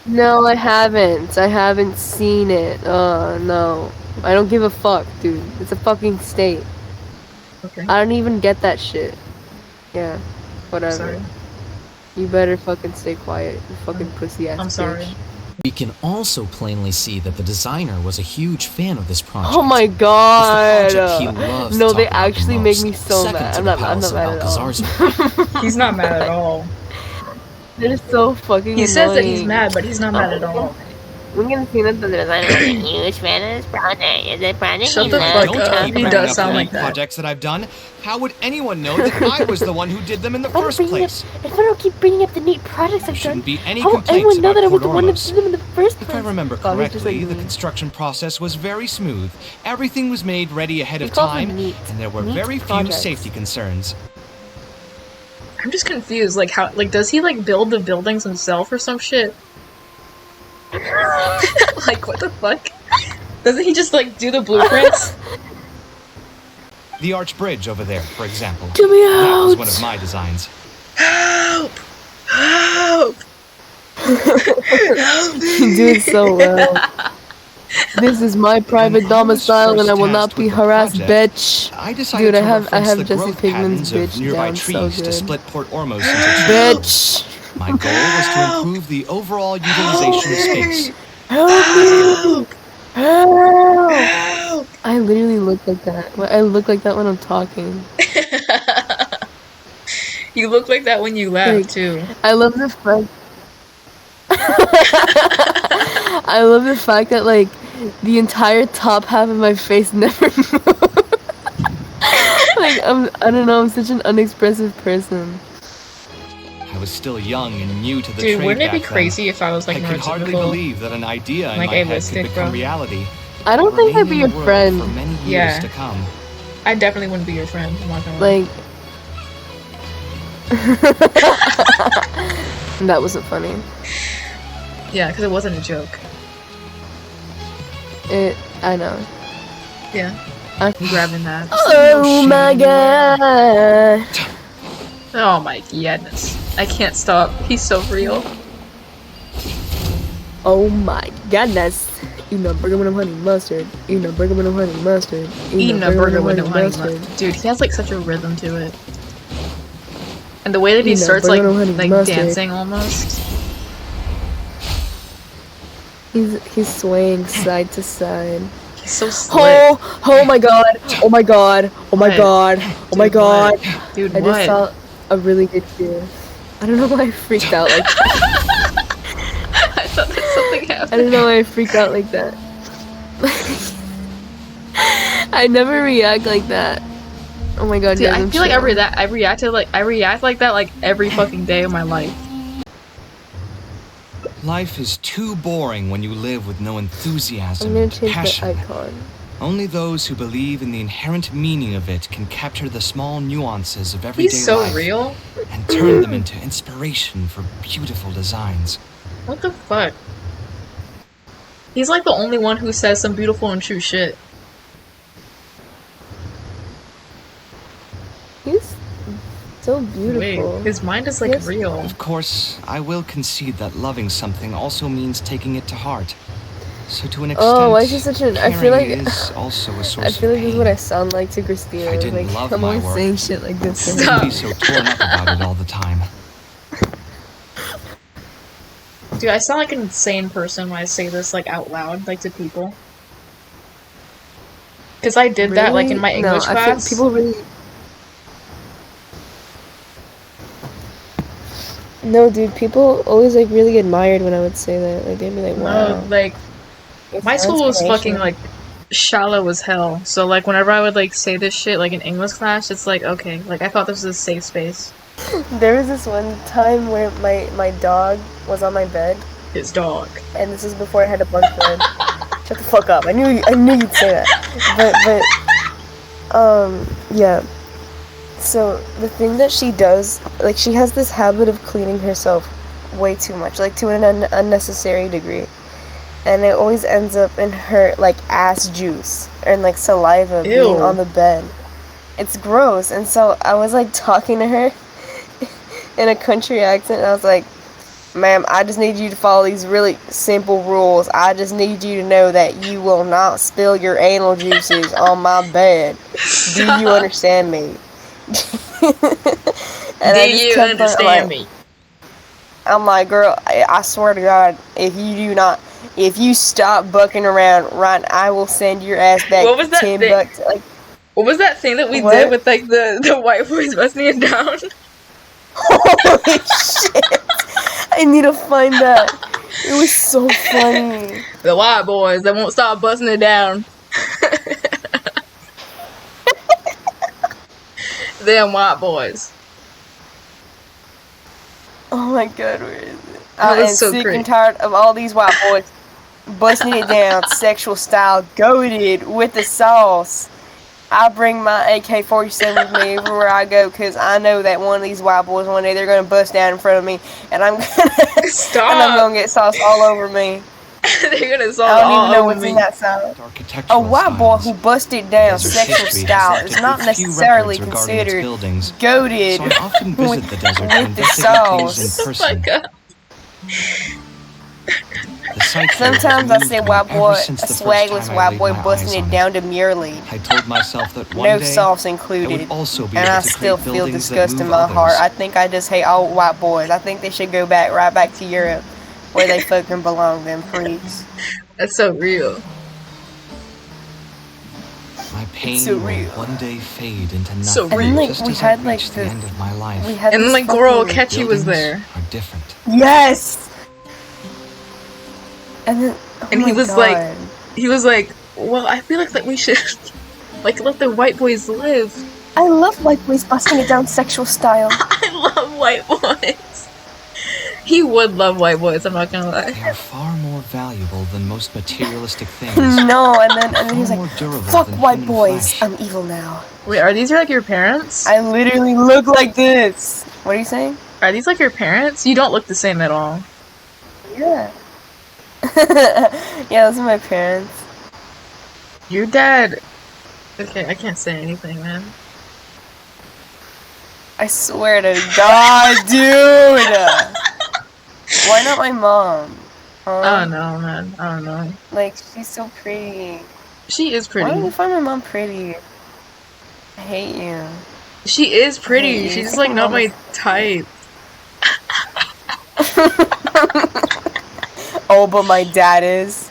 Speaker 5: No, I haven't. I haven't seen it. No. I don't give a fuck, dude. It's a fucking state.
Speaker 1: okay,
Speaker 5: I don't even get that shit. Yeah. Whatever.
Speaker 1: sorry,
Speaker 5: You better fucking stay quiet, you fucking pussy ass
Speaker 1: I'm sorry.
Speaker 5: bitch.
Speaker 6: We can also plainly see that the designer was a huge fan of this project.
Speaker 5: Oh my
Speaker 6: It's the
Speaker 5: god!
Speaker 6: project he loves
Speaker 5: No,
Speaker 6: to
Speaker 5: they
Speaker 6: talk about the
Speaker 5: actually make
Speaker 6: most,
Speaker 5: me so
Speaker 6: second
Speaker 5: mad.
Speaker 6: to
Speaker 5: I'm
Speaker 6: the
Speaker 5: not
Speaker 6: Palace of
Speaker 5: mad at all.
Speaker 6: Alcazar's.
Speaker 1: He's not mad at all.
Speaker 5: They're so fucking
Speaker 1: He says that he's
Speaker 5: annoying.
Speaker 1: mad, but he's not mad at all.
Speaker 5: We're gonna see that the designer is a huge fan of this project. Is it project?
Speaker 1: Shut
Speaker 5: you
Speaker 1: the
Speaker 5: love?
Speaker 1: fuck
Speaker 3: Don't
Speaker 1: up.
Speaker 3: keep
Speaker 1: He
Speaker 3: bringing
Speaker 1: does
Speaker 3: up
Speaker 1: sound
Speaker 3: the
Speaker 1: like that.
Speaker 3: projects that I've done. How would anyone know that I was the one who did them in the first place?
Speaker 5: If I don't keep bringing up the neat projects I've
Speaker 3: Shouldn't
Speaker 5: done,
Speaker 3: be any
Speaker 5: how will
Speaker 3: complaints
Speaker 5: anyone know
Speaker 3: about
Speaker 5: that I was the
Speaker 3: Port
Speaker 5: one that
Speaker 3: Ormos.
Speaker 5: did them in the first place?
Speaker 3: If I remember
Speaker 5: God, he's just
Speaker 3: correctly,
Speaker 5: like
Speaker 3: the
Speaker 5: me.
Speaker 3: construction process was very smooth. Everything was made ready ahead of
Speaker 5: He calls them
Speaker 3: time,
Speaker 5: neat-
Speaker 3: and there were
Speaker 5: neat
Speaker 3: very few
Speaker 5: projects.
Speaker 3: safety concerns.
Speaker 1: I'm just confused. Like, how? Like, does he like build the buildings himself or some shit? Like, what the fuck? Doesn't he just like do the blueprints?
Speaker 3: The arch bridge over there, for example.
Speaker 5: Get me
Speaker 3: That was
Speaker 5: out!
Speaker 3: one of my designs.
Speaker 1: Help! Help!
Speaker 5: You do it so well. This is my private
Speaker 3: When I was
Speaker 5: domicile, and I
Speaker 3: first
Speaker 5: will not
Speaker 3: tasked
Speaker 5: be
Speaker 3: with the
Speaker 5: harassed,
Speaker 3: project,
Speaker 5: bitch.
Speaker 3: I decided
Speaker 5: Dude,
Speaker 3: to
Speaker 5: I have
Speaker 3: reference the
Speaker 5: Jesse
Speaker 3: growth
Speaker 5: Pigman's
Speaker 3: patterns of
Speaker 5: bitch
Speaker 3: nearby
Speaker 5: down so
Speaker 3: trees to
Speaker 5: good.
Speaker 3: split Port Ormos into two.
Speaker 5: Bitch!
Speaker 3: My goal was to improve the overall utilization of space.
Speaker 5: Help me! Help!
Speaker 1: Help!
Speaker 5: I literally look like that. I look like that when I'm talking.
Speaker 1: You look like that when you laugh
Speaker 5: Like,
Speaker 1: too.
Speaker 5: I love the fact. I love the fact that like the entire top half of my face never moves. Like I don't know. I'm such an unexpressive person.
Speaker 3: I was still young and new to the
Speaker 1: Dude,
Speaker 3: trade
Speaker 1: wouldn't it be
Speaker 3: back then.
Speaker 1: crazy if I was like
Speaker 3: I could hardly
Speaker 1: neurotypical?
Speaker 3: believe that an idea in
Speaker 1: Like
Speaker 3: my head
Speaker 1: ableistic,
Speaker 3: could become
Speaker 1: bro.
Speaker 3: reality.
Speaker 5: I don't think I'd be
Speaker 3: Remaining
Speaker 5: your
Speaker 3: in the world
Speaker 5: friend.
Speaker 3: for many years
Speaker 1: Yeah.
Speaker 3: to come.
Speaker 1: I definitely wouldn't be your friend. I'm not gonna lie.
Speaker 5: Like. That wasn't funny.
Speaker 1: Yeah, because it wasn't a joke.
Speaker 5: I know.
Speaker 1: Yeah,
Speaker 5: I'm
Speaker 1: grabbing that.
Speaker 5: Oh my god!
Speaker 1: Oh my goodness. I can't stop. He's so real.
Speaker 5: Oh my goodness! Eating a burger with no honey mustard. Eating a burger with no honey mustard.
Speaker 1: Eating a burger with no honey mustard. Dude, he has like such a rhythm to it. And the way that he
Speaker 5: Eating a
Speaker 1: starts
Speaker 5: burger
Speaker 1: like
Speaker 5: with no honey mustard.
Speaker 1: dancing almost.
Speaker 5: He's swaying side to side.
Speaker 1: He's so slick.
Speaker 5: Oh my god! Oh my god! Oh my
Speaker 1: What?
Speaker 5: god! Oh my
Speaker 1: Dude,
Speaker 5: god!
Speaker 1: what? Dude,
Speaker 5: I
Speaker 1: what?
Speaker 5: just saw a really good gif. I don't know why I freaked out like that.
Speaker 1: I thought that something
Speaker 5: I
Speaker 1: happened.
Speaker 5: don't know why I freaked out like that. I never react like that. Oh my god,
Speaker 1: Dude,
Speaker 5: guys,
Speaker 1: I
Speaker 5: I'm
Speaker 1: feel like
Speaker 5: chill.
Speaker 1: I react like that like every fucking day of my life.
Speaker 3: Life is too boring when you live with no
Speaker 5: I'm
Speaker 3: enthusiasm
Speaker 5: gonna
Speaker 3: and
Speaker 5: change
Speaker 3: passion.
Speaker 5: the icon.
Speaker 3: Only those who believe in the inherent meaning of it can capture the small nuances of everyday
Speaker 1: He's so
Speaker 3: life
Speaker 1: real.
Speaker 3: and turn them into inspiration for beautiful designs.
Speaker 1: What the fuck? He's like the only one who says some beautiful and true shit.
Speaker 5: He's so beautiful.
Speaker 1: Wait, his mind is like
Speaker 5: Yes.
Speaker 1: real.
Speaker 3: Of course, I will concede that loving something also means taking it to heart. So to an extent,
Speaker 5: Oh, why is he such an? I feel like
Speaker 3: caring is also a source
Speaker 5: I feel
Speaker 3: of
Speaker 5: like this is
Speaker 3: pain.
Speaker 5: what I sound like to Christina.
Speaker 3: I didn't
Speaker 5: Like
Speaker 3: love
Speaker 5: I'm
Speaker 3: my
Speaker 5: always
Speaker 3: work.
Speaker 5: saying shit like this. to her.
Speaker 1: Stop.
Speaker 3: Be so torn up about it all the time.
Speaker 1: Dude, I sound like an insane person when I say this like out loud, like to people. Cause I did that like in my
Speaker 5: Really?
Speaker 1: English
Speaker 5: no,
Speaker 1: class.
Speaker 5: I feel people really. No, dude, people always like really admired when I would say that. Like they'd be like, "Wow."
Speaker 1: No, like
Speaker 5: it's
Speaker 1: my
Speaker 5: so
Speaker 1: school was fucking
Speaker 5: inspirational.
Speaker 1: like shallow as hell. So like whenever I would like say this shit like in English class, it's like okay, like I thought this was a safe space.
Speaker 5: There was this one time where my dog was on my bed,
Speaker 1: His dog.
Speaker 5: and this was before I had a bunk bed. Shut the fuck up! I knew you'd say that. But yeah. So the thing that she does, like she has this habit of cleaning herself way too much, like to an unnecessary degree, and it always ends up in her like ass juice and like saliva
Speaker 1: Ew.
Speaker 5: being on the bed. It's gross, and so I was like talking to her in a country accent, and I was like, "Ma'am, I just need you to follow these really simple rules. I just need you to know that you will not spill your anal juices on my bed. Do you understand me?" And
Speaker 1: Do
Speaker 5: I just
Speaker 1: you
Speaker 5: kept on,
Speaker 1: understand
Speaker 5: like,
Speaker 1: me?
Speaker 5: I'm like, girl, I swear to God, if you stop bucking around, right, I will send your ass back
Speaker 1: What was that
Speaker 5: 10
Speaker 1: thing?
Speaker 5: bucks. Like,
Speaker 1: What was that thing that we
Speaker 5: What?
Speaker 1: did with like the white boys busting it down?
Speaker 5: holy shit! I need to find that. It was so funny.
Speaker 1: The white boys, they won't stop busting it down. Them white boys.
Speaker 5: Oh my god, where is it?
Speaker 1: That
Speaker 5: I
Speaker 1: was
Speaker 5: am
Speaker 1: so
Speaker 5: sick
Speaker 1: great.
Speaker 5: and tired of all these white boys busting it down, sexual style, goated with the sauce. I bring my AK-47 with me everywhere I go because I know that one of these white boys one day they're gonna bust down in front of me, and I'm gonna
Speaker 1: Stop.
Speaker 5: and I'm gonna get sauce all over me.
Speaker 1: They're gonna solve
Speaker 5: I don't
Speaker 1: all
Speaker 5: even know
Speaker 1: over
Speaker 5: what's
Speaker 1: me.
Speaker 5: in that sauce. A
Speaker 3: Architectural
Speaker 5: white boy
Speaker 3: styles.
Speaker 5: who busted down
Speaker 3: Desert
Speaker 5: sexual
Speaker 3: history has
Speaker 5: style
Speaker 3: left
Speaker 5: is
Speaker 3: it
Speaker 5: not
Speaker 3: with few
Speaker 5: necessarily
Speaker 3: records regarding its
Speaker 5: considered
Speaker 3: buildings.
Speaker 5: goated
Speaker 3: So I often visit the desert to
Speaker 5: with the
Speaker 3: investigate things
Speaker 5: sauce.
Speaker 3: in person.
Speaker 1: Fuck up.
Speaker 3: The site here has
Speaker 5: Sometimes I
Speaker 3: moved
Speaker 5: see a
Speaker 3: me
Speaker 5: white
Speaker 3: ever
Speaker 5: boy,
Speaker 3: since
Speaker 5: a
Speaker 3: the first
Speaker 5: swagless
Speaker 3: time I
Speaker 5: white
Speaker 3: laid
Speaker 5: boy
Speaker 3: my
Speaker 5: busting
Speaker 3: eyes
Speaker 5: it
Speaker 3: on
Speaker 5: down demurely.
Speaker 3: I told myself that one
Speaker 5: No
Speaker 3: day
Speaker 5: sauce
Speaker 3: I
Speaker 5: included.
Speaker 3: would also be
Speaker 5: And
Speaker 3: able
Speaker 5: I
Speaker 3: to
Speaker 5: still
Speaker 3: create
Speaker 5: feel
Speaker 3: buildings
Speaker 5: disgust
Speaker 3: that
Speaker 5: in
Speaker 3: move
Speaker 5: my heart.
Speaker 3: others.
Speaker 5: I think I just hate all white boys. I think they should go back right back to Europe where they fucking belong, them freaks.
Speaker 1: That's so real.
Speaker 3: My pain
Speaker 5: so
Speaker 3: will
Speaker 5: real.
Speaker 3: one day fade into nothing.
Speaker 1: So
Speaker 5: And then,
Speaker 1: real.
Speaker 5: like,
Speaker 3: just
Speaker 5: we
Speaker 3: as
Speaker 5: had,
Speaker 3: I
Speaker 5: like,
Speaker 3: reach the end of my life.
Speaker 5: We had
Speaker 1: And
Speaker 5: this
Speaker 1: like Goro
Speaker 5: fucking-
Speaker 1: Akechi was
Speaker 3: Buildings
Speaker 1: there.
Speaker 3: are different.
Speaker 5: Yes! And then, oh
Speaker 1: And he
Speaker 5: my
Speaker 1: was
Speaker 5: God.
Speaker 1: like, well, I feel like that we should like let the white boys live.
Speaker 5: I love white boys busting it down sexual style.
Speaker 1: I love white boys. He would love white boys, I'm not gonna lie.
Speaker 3: They are far more valuable than most materialistic things.
Speaker 5: No, and then he was
Speaker 3: Far
Speaker 5: like,
Speaker 3: more durable
Speaker 5: fuck
Speaker 3: than
Speaker 5: white
Speaker 3: human
Speaker 5: boys,
Speaker 3: flesh.
Speaker 5: I'm evil now.
Speaker 1: Wait, are these like your parents?
Speaker 5: I literally look like this. What are you saying?
Speaker 1: Are these like your parents? You don't look the same at all.
Speaker 5: Yeah. Yeah, those are my parents.
Speaker 1: Your dad. Okay, I can't say anything, man.
Speaker 5: I swear to God, dude! Why not my mom?
Speaker 1: I don't know, man. I don't know.
Speaker 5: Like, she's so pretty.
Speaker 1: She is
Speaker 5: Why don't you
Speaker 1: pretty.
Speaker 5: find my mom pretty? I hate you.
Speaker 1: She is pretty.
Speaker 5: Yeah,
Speaker 1: She's just
Speaker 5: I
Speaker 1: like
Speaker 5: think
Speaker 1: not
Speaker 5: Mama-
Speaker 1: my type.
Speaker 5: Oh, but my dad is.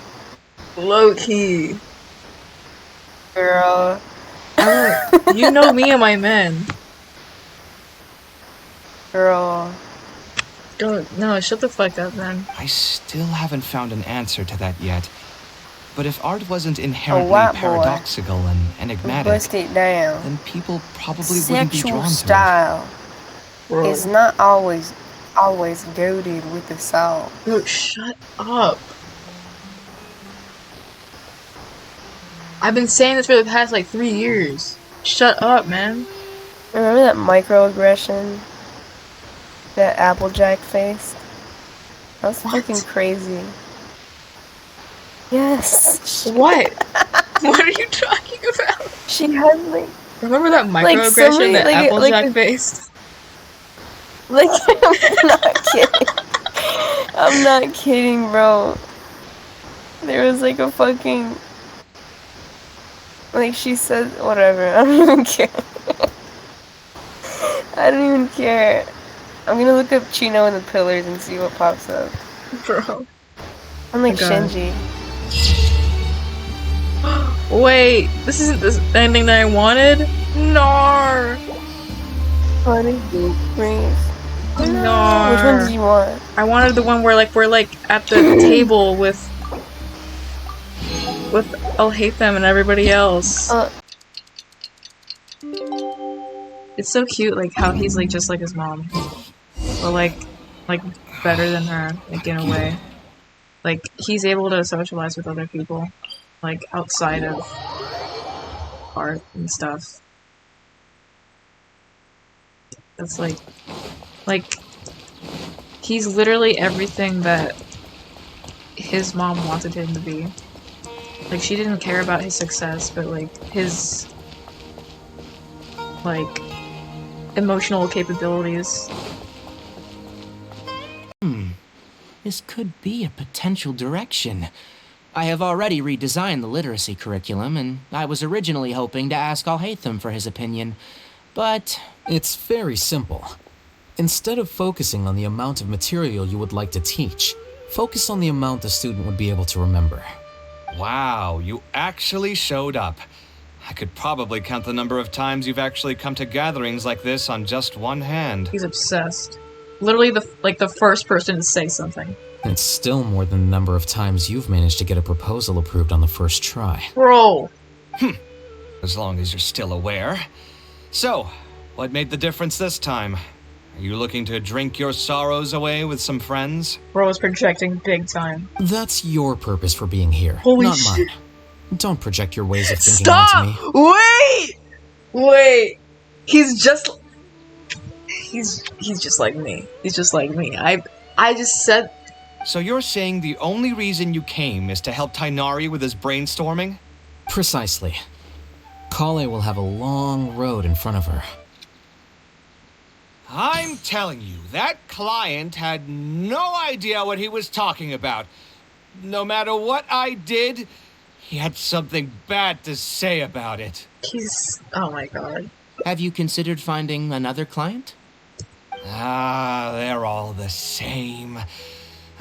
Speaker 1: Low key.
Speaker 5: Girl.
Speaker 1: You know me and my men.
Speaker 5: Girl.
Speaker 1: No, shut the fuck up, man.
Speaker 3: I still haven't found an answer to that yet. But if art wasn't inherently
Speaker 5: white boy
Speaker 3: paradoxical and
Speaker 5: Who
Speaker 3: enigmatic,
Speaker 5: bust it down.
Speaker 3: then people probably wouldn't be
Speaker 5: Sexual
Speaker 3: drawn
Speaker 5: style
Speaker 1: Bro.
Speaker 5: is not always goaded with the salt.
Speaker 1: Bro, shut up. I've been saying this for the past like 3 years. Shut up, man.
Speaker 5: Remember that microaggression that Applejack faced? That was
Speaker 1: What?
Speaker 5: fucking crazy. Yes.
Speaker 1: What? What are you talking about?
Speaker 5: She had like
Speaker 1: Remember that
Speaker 5: Like,
Speaker 1: microaggression
Speaker 5: somebody-
Speaker 1: that
Speaker 5: like,
Speaker 1: Applejack
Speaker 5: like-
Speaker 1: faced?
Speaker 5: I'm not kidding. I'm not kidding, bro. There was like a fucking like she said whatever. I don't even care. I don't even care. I'm gonna look up Chino and the Pillars and see what pops up.
Speaker 1: Bro.
Speaker 5: I'm like
Speaker 1: Oh God.
Speaker 5: Shinji.
Speaker 1: Wait, this isn't the ending that I wanted? No.
Speaker 5: Funny. Please.
Speaker 1: No.
Speaker 5: Which one did you want?
Speaker 1: I wanted the one where like we're like at the table with I'll hate them and everybody else. It's so cute, like how he's like just like his mom, but like better than her, like in a way. Like he's able to socialize with other people, like outside of art and stuff. That's like he's literally everything that his mom wanted him to be. Like she didn't care about his success, but like his like emotional capabilities.
Speaker 6: This could be a potential direction. I have already redesigned the literacy curriculum, and I was originally hoping to ask Alhaitham for his opinion. But
Speaker 7: It's very simple. Instead of focusing on the amount of material you would like to teach, focus on the amount the student would be able to remember.
Speaker 3: Wow, you actually showed up. I could probably count the number of times you've actually come to gatherings like this on just one hand.
Speaker 1: He's obsessed. Literally the first person to say something.
Speaker 7: It's still more than the number of times you've managed to get a proposal approved on the first try.
Speaker 1: Bro.
Speaker 3: As long as you're still aware. So, what made the difference this time? Are you looking to drink your sorrows away with some friends?
Speaker 1: Bro is projecting big time.
Speaker 7: That's your purpose for being here,
Speaker 1: Holy
Speaker 7: not
Speaker 1: shit.
Speaker 7: mine. Don't project your ways of thinking onto me.
Speaker 1: Stop! Wait! He's just like me. He's just like me. I just said...
Speaker 3: So you're saying the only reason you came is to help Tainari with his brainstorming?
Speaker 7: Precisely. Kale will have a long road in front of her.
Speaker 3: I'm telling you, that client had no idea what he was talking about. No matter what I did, he had something bad to say about it.
Speaker 1: He's... Oh my god.
Speaker 6: Have you considered finding another client?
Speaker 3: They're all the same.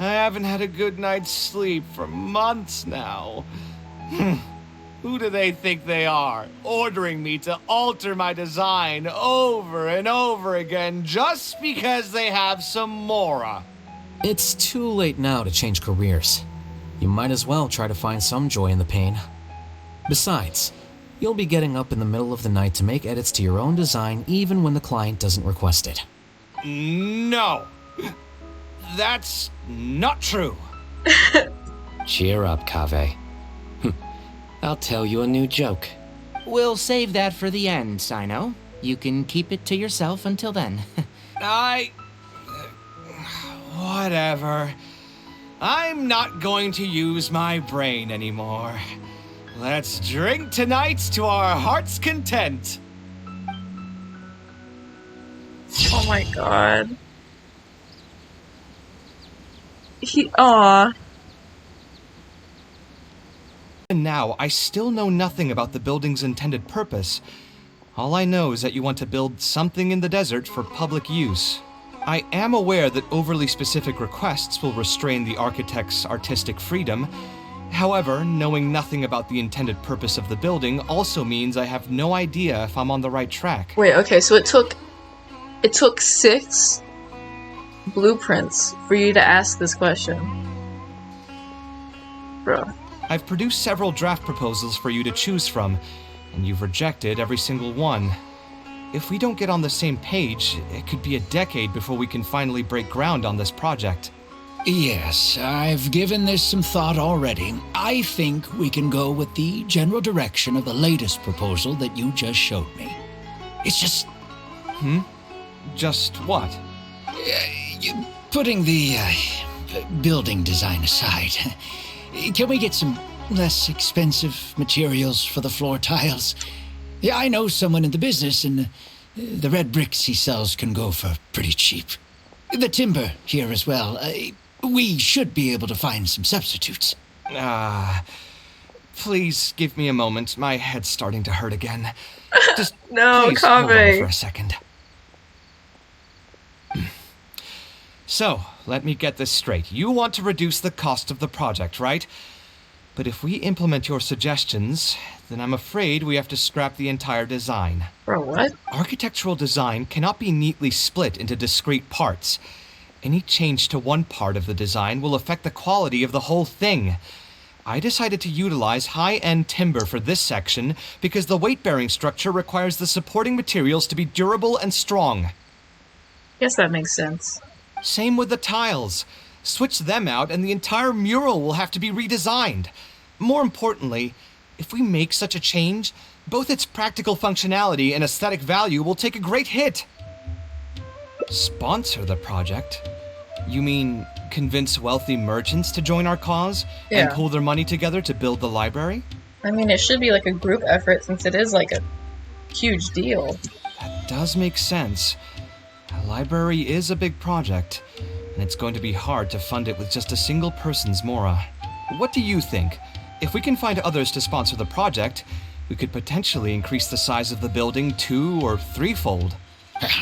Speaker 3: I haven't had a good night's sleep for months now. Who do they think they are, ordering me to alter my design over and over again just because they have some mora?
Speaker 7: It's too late now to change careers. You might as well try to find some joy in the pain. Besides, you'll be getting up in the middle of the night to make edits to your own design even when the client doesn't request it.
Speaker 3: No. That's not true.
Speaker 8: Cheer up, Kaveh. I'll tell you a new joke.
Speaker 6: We'll save that for the end, Sino. You can keep it to yourself until then.
Speaker 3: Whatever. I'm not going to use my brain anymore. Let's drink tonight to our heart's content.
Speaker 1: Oh my god. Aww.
Speaker 3: And now, I still know nothing about the building's intended purpose. All I know is that you want to build something in the desert for public use. I am aware that overly specific requests will restrain the architect's artistic freedom. However, knowing nothing about the intended purpose of the building also means I have no idea if I'm on the right track.
Speaker 1: Wait, okay, so it took 6 blueprints for you to ask this question. Bro.
Speaker 3: I've produced several draft proposals for you to choose from, and you've rejected every single one. If we don't get on the same page, it could be a decade before we can finally break ground on this project.
Speaker 2: Yes, I've given this some thought already. I think we can go with the general direction of the latest proposal that you just showed me. It's just...
Speaker 3: Just what?
Speaker 2: Putting the building design aside, can we get some less expensive materials for the floor tiles? Yeah, I know someone in the business, and the red bricks he sells can go for pretty cheap. The timber here as well. We should be able to find some substitutes.
Speaker 3: Please give me a moment. My head's starting to hurt again. Just
Speaker 1: No,
Speaker 3: please hold on
Speaker 1: Kaveh.
Speaker 3: for a second. So, let me get this straight. You want to reduce the cost of the project, right? But if we implement your suggestions, then I'm afraid we have to scrap the entire design.
Speaker 1: Bro, what?
Speaker 3: Architectural design cannot be neatly split into discrete parts. Any change to one part of the design will affect the quality of the whole thing. I decided to utilize high-end timber for this section because the weight-bearing structure requires the supporting materials to be durable and strong.
Speaker 1: Guess that makes sense.
Speaker 3: Same with the tiles. Switch them out and the entire mural will have to be redesigned. More importantly, if we make such a change, both its practical functionality and aesthetic value will take a great hit. Sponsor the project? You mean convince wealthy merchants to join our cause and
Speaker 1: Yeah.
Speaker 3: pool their money together to build the library?
Speaker 1: I mean, it should be like a group effort since it is like a huge deal.
Speaker 3: That does make sense. A library is a big project, and it's going to be hard to fund it with just a single person's mora. What do you think? If we can find others to sponsor the project, we could potentially increase the size of the building 2- or 3-fold.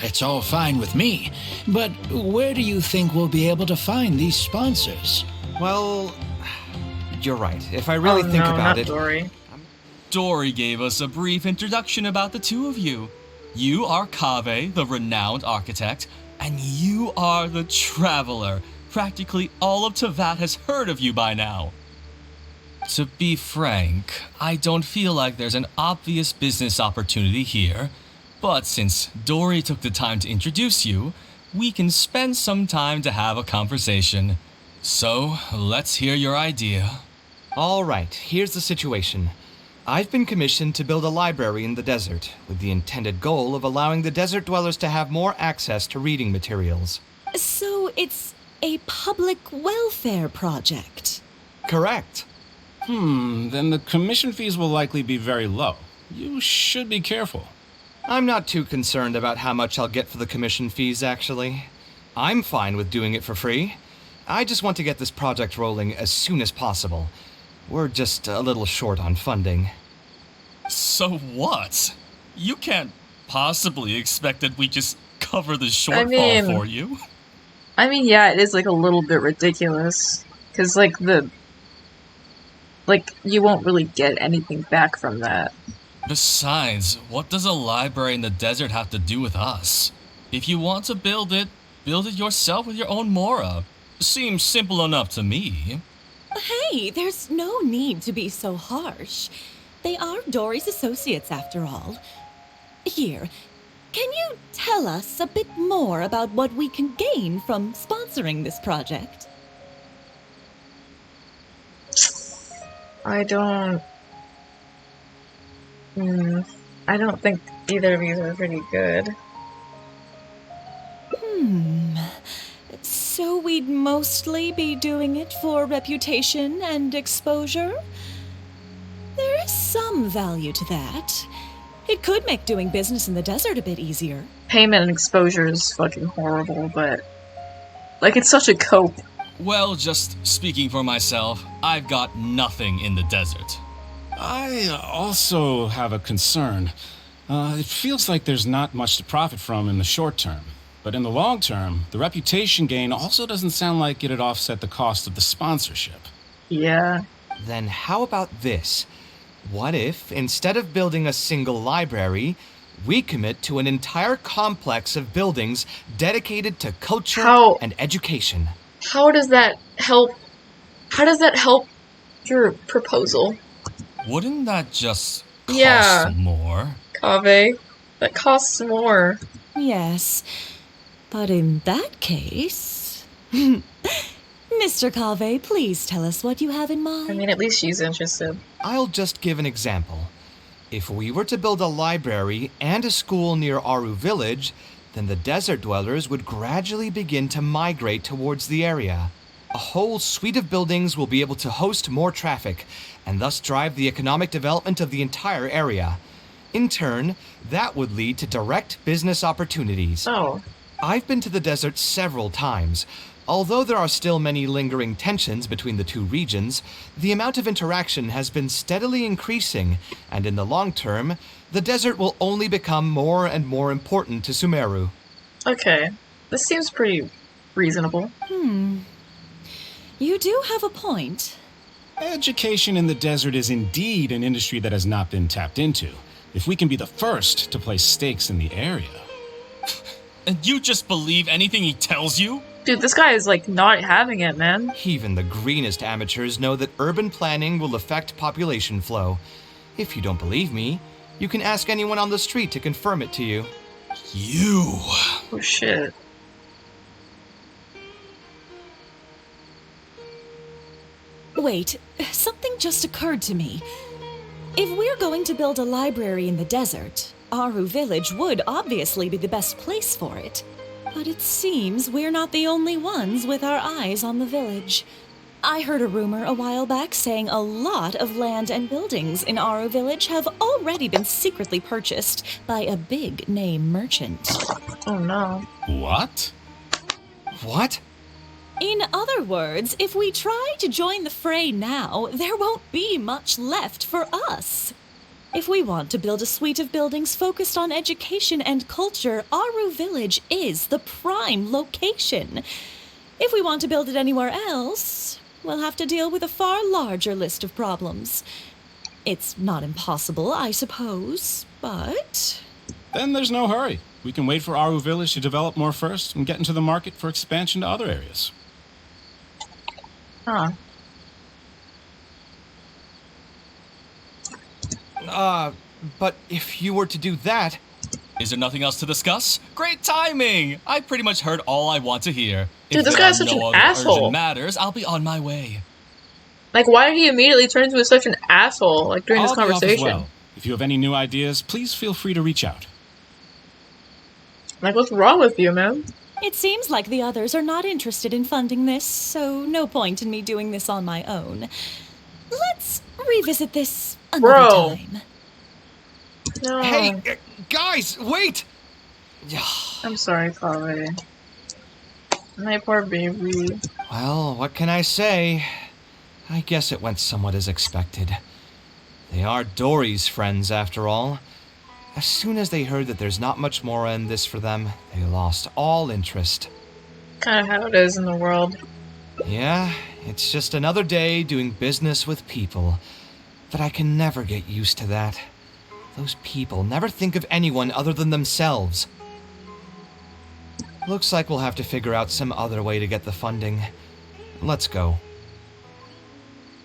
Speaker 2: It's all fine with me, but where do you think we'll be able to find these sponsors?
Speaker 3: Well, you're right. If I really think
Speaker 1: no,
Speaker 3: about
Speaker 1: not
Speaker 3: it...
Speaker 1: Dory.
Speaker 9: Dory gave us a brief introduction about the two of you. You are Kaveh, the renowned architect, and you are the traveler, practically all of Teyvat has heard of you by now. To be frank, I don't feel like there's an obvious business opportunity here, but since Dory took the time to introduce you, we can spend some time to have a conversation. So, let's hear your idea.
Speaker 3: All right, here's the situation. I've been commissioned to build a library in the desert, with the intended goal of allowing the desert dwellers to have more access to reading materials.
Speaker 10: So it's a public welfare project?
Speaker 3: Correct.
Speaker 11: Then the commission fees will likely be very low. You should be careful.
Speaker 3: I'm not too concerned about how much I'll get for the commission fees, actually. I'm fine with doing it for free. I just want to get this project rolling as soon as possible. We're just a little short on funding.
Speaker 9: So what? You can't possibly expect that we just cover the shortfall for you.
Speaker 1: I mean, yeah, it is like a little bit ridiculous. Because, like, you won't really get anything back from that.
Speaker 9: Besides, what does a library in the desert have to do with us? If you want to build it yourself with your own Mora. Seems simple enough to me.
Speaker 10: Hey, there's no need to be so harsh. They are Dory's associates, after all. Here, can you tell us a bit more about what we can gain from sponsoring this project?
Speaker 1: I don't think either of these are pretty good.
Speaker 10: So we'd mostly be doing it for reputation and exposure? There is some value to that. It could make doing business in the desert a bit easier.
Speaker 1: Payment and exposure is fucking horrible, but... like, it's such a cope.
Speaker 9: Well, just speaking for myself, I've got nothing in the desert.
Speaker 11: I also have a concern. It feels like there's not much to profit from in the short term. But in the long term, the reputation gain also doesn't sound like it'd offset the cost of the sponsorship.
Speaker 1: Yeah.
Speaker 3: Then how about this? What if, instead of building a single library, we commit to an entire complex of buildings dedicated to culture and education?
Speaker 1: How does that help? How does that help your proposal?
Speaker 9: Wouldn't that just cost more?
Speaker 1: Kaveh, that costs more.
Speaker 10: Yes, but in that case... Mr. Kaveh, please tell us what you have in mind.
Speaker 1: I mean, at least she's interested.
Speaker 3: I'll just give an example. If we were to build a library and a school near Aru Village, then the desert dwellers would gradually begin to migrate towards the area. A whole suite of buildings will be able to host more traffic, and thus drive the economic development of the entire area. In turn, that would lead to direct business opportunities.
Speaker 1: Oh.
Speaker 3: I've been to the desert several times. Although there are still many lingering tensions between the two regions, the amount of interaction has been steadily increasing, and in the long term, the desert will only become more and more important to Sumeru.
Speaker 1: Okay. This seems pretty reasonable.
Speaker 10: You do have a point.
Speaker 11: Education in the desert is indeed an industry that has not been tapped into. If we can be the first to place stakes in the area.
Speaker 9: And you just believe anything he tells you?
Speaker 1: Dude, this guy is like not having it, man.
Speaker 3: Even the greenest amateurs know that urban planning will affect population flow. If you don't believe me, you can ask anyone on the street to confirm it to you.
Speaker 9: You.
Speaker 1: Oh shit.
Speaker 10: Wait, something just occurred to me. If we're going to build a library in the desert, Aru Village would obviously be the best place for it. But it seems we're not the only ones with our eyes on the village. I heard a rumor a while back saying a lot of land and buildings in Aru Village have already been secretly purchased by a big-name merchant.
Speaker 1: Oh no.
Speaker 11: What?
Speaker 3: What?
Speaker 10: In other words, if we try to join the fray now, there won't be much left for us. If we want to build a suite of buildings focused on education and culture, Aru Village is the prime location. If we want to build it anywhere else, we'll have to deal with a far larger list of problems. It's not impossible, I suppose, but...
Speaker 11: Then there's no hurry. We can wait for Aru Village to develop more first and get into the market for expansion to other areas.
Speaker 1: Huh.
Speaker 3: But if you were to do that...
Speaker 9: Is there nothing else to discuss? Great timing! I pretty much heard all I want to hear.
Speaker 1: Dude,
Speaker 9: If
Speaker 1: this
Speaker 9: there
Speaker 1: guy's
Speaker 9: are
Speaker 1: such
Speaker 9: no
Speaker 1: an
Speaker 9: other
Speaker 1: asshole.
Speaker 9: urgent matters, I'll be on my way.
Speaker 1: Like, why did he immediately turn into such an asshole, like, during this
Speaker 11: I'll be off as
Speaker 1: conversation?
Speaker 11: well. If you have any new ideas, please feel free to reach out.
Speaker 1: Like, what's wrong with you, man?
Speaker 10: It seems like the others are not interested in funding this, so no point in me doing this on my own. Let's revisit this another time.
Speaker 1: No.
Speaker 3: Hey, guys, wait!
Speaker 1: I'm sorry, Kaveh. My poor baby.
Speaker 3: Well, what can I say? I guess it went somewhat as expected. They are Dory's friends, after all. As soon as they heard that there's not much more in this for them, they lost all interest.
Speaker 1: Kind of how it is in the world.
Speaker 3: Yeah, it's just another day doing business with people. But I can never get used to that. Those people never think of anyone other than themselves. Looks like we'll have to figure out some other way to get the funding. Let's go.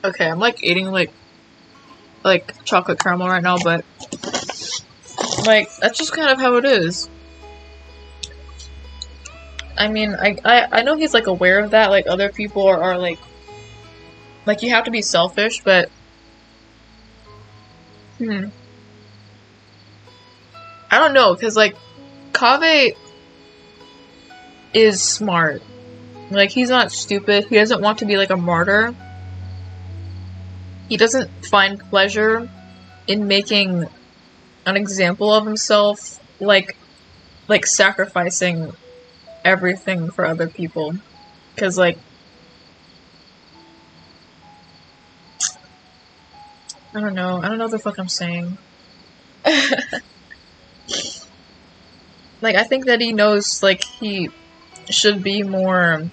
Speaker 1: Okay, I'm like eating like chocolate caramel right now, but like that's just kind of how it is. I mean, I know he's like aware of that, like other people are like you have to be selfish, but I don't know, cause like Kaveh is smart. Like he's not stupid. He doesn't want to be like a martyr. He doesn't find pleasure in making an example of himself, like sacrificing everything for other people. Cause like, I don't know what the fuck I'm saying. Like, I think that he knows, like, he should be more,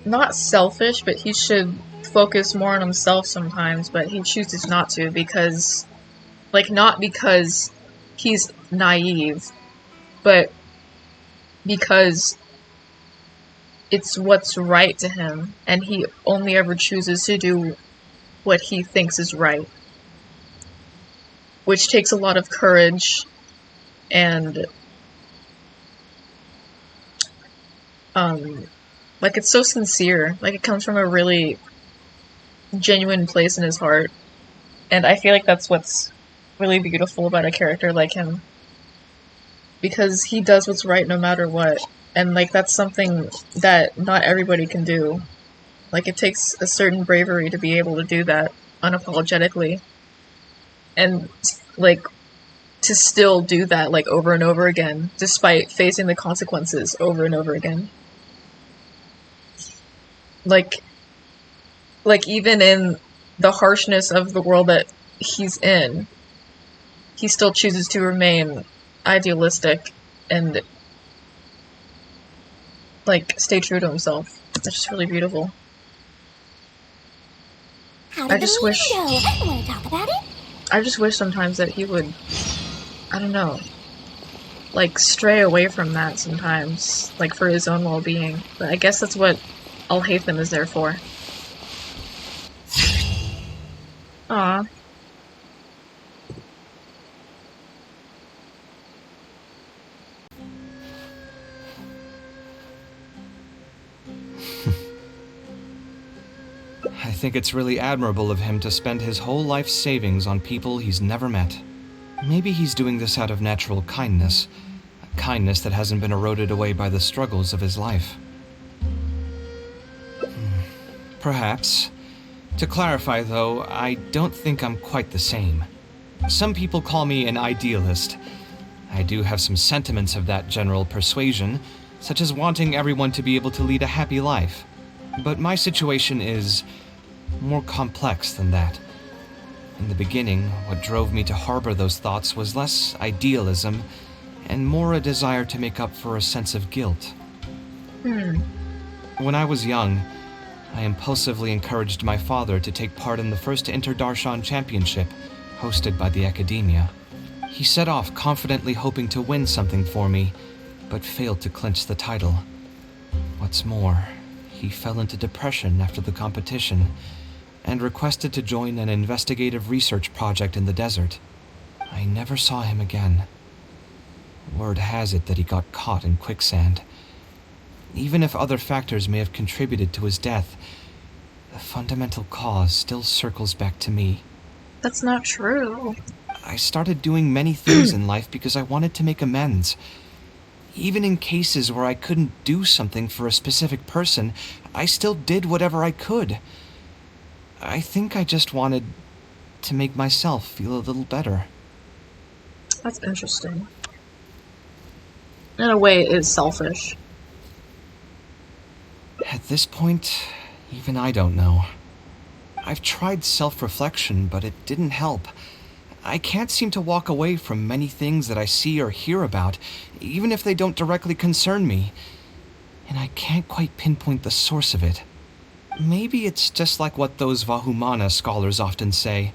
Speaker 1: not selfish, but he should focus more on himself sometimes, but he chooses not to because, like, not because he's naive, but because it's what's right to him, and he only ever chooses to do what he thinks is right. Which takes a lot of courage and like it's so sincere, like it comes from a really genuine place in his heart, and I feel like that's what's really beautiful about a character like him, because he does what's right no matter what, and like that's something that not everybody can do. Like it takes a certain bravery to be able to do that unapologetically. And, like, to still do that, like, over and over again, despite facing the consequences over and over again. Like, even in the harshness of the world that he's in, he still chooses to remain idealistic and, like, stay true to himself. That's just really beautiful. I just wish...
Speaker 12: Want to talk about it?
Speaker 1: I just wish sometimes that he would, I don't know, like, stray away from that sometimes, like, for his own well-being. But I guess that's what I'll Hate Them is there for. Aww.
Speaker 3: I think it's really admirable of him to spend his whole life savings on people he's never met. Maybe he's doing this out of natural kindness, a kindness that hasn't been eroded away by the struggles of his life. Perhaps. To clarify, though, I don't think I'm quite the same. Some people call me an idealist. I do have some sentiments of that general persuasion, such as wanting everyone to be able to lead a happy life. But my situation is more complex than that. In the beginning, what drove me to harbor those thoughts was less idealism and more a desire to make up for a sense of guilt. When I was young, I impulsively encouraged my father to take part in the first Inter-Darshan Championship, hosted by the Academia. He set off confidently hoping to win something for me, but failed to clinch the title. What's more, He fell into depression after the competition and requested to join an investigative research project in the desert. I never saw him again. Word has it that he got caught in quicksand. Even if other factors may have contributed to his death, the fundamental cause still circles back to me.
Speaker 1: That's not true.
Speaker 3: I started doing many things in life because I wanted to make amends. Even in cases where I couldn't do something for a specific person, I still did whatever I could. I think I just wanted to make myself feel a little better.
Speaker 1: That's interesting. In a way, it is selfish.
Speaker 3: At this point, even I don't know. I've tried self-reflection, but it didn't help. I can't seem to walk away from many things that I see or hear about, even if they don't directly concern me. And I can't quite pinpoint the source of it. Maybe it's just like what those Vahumana scholars often say.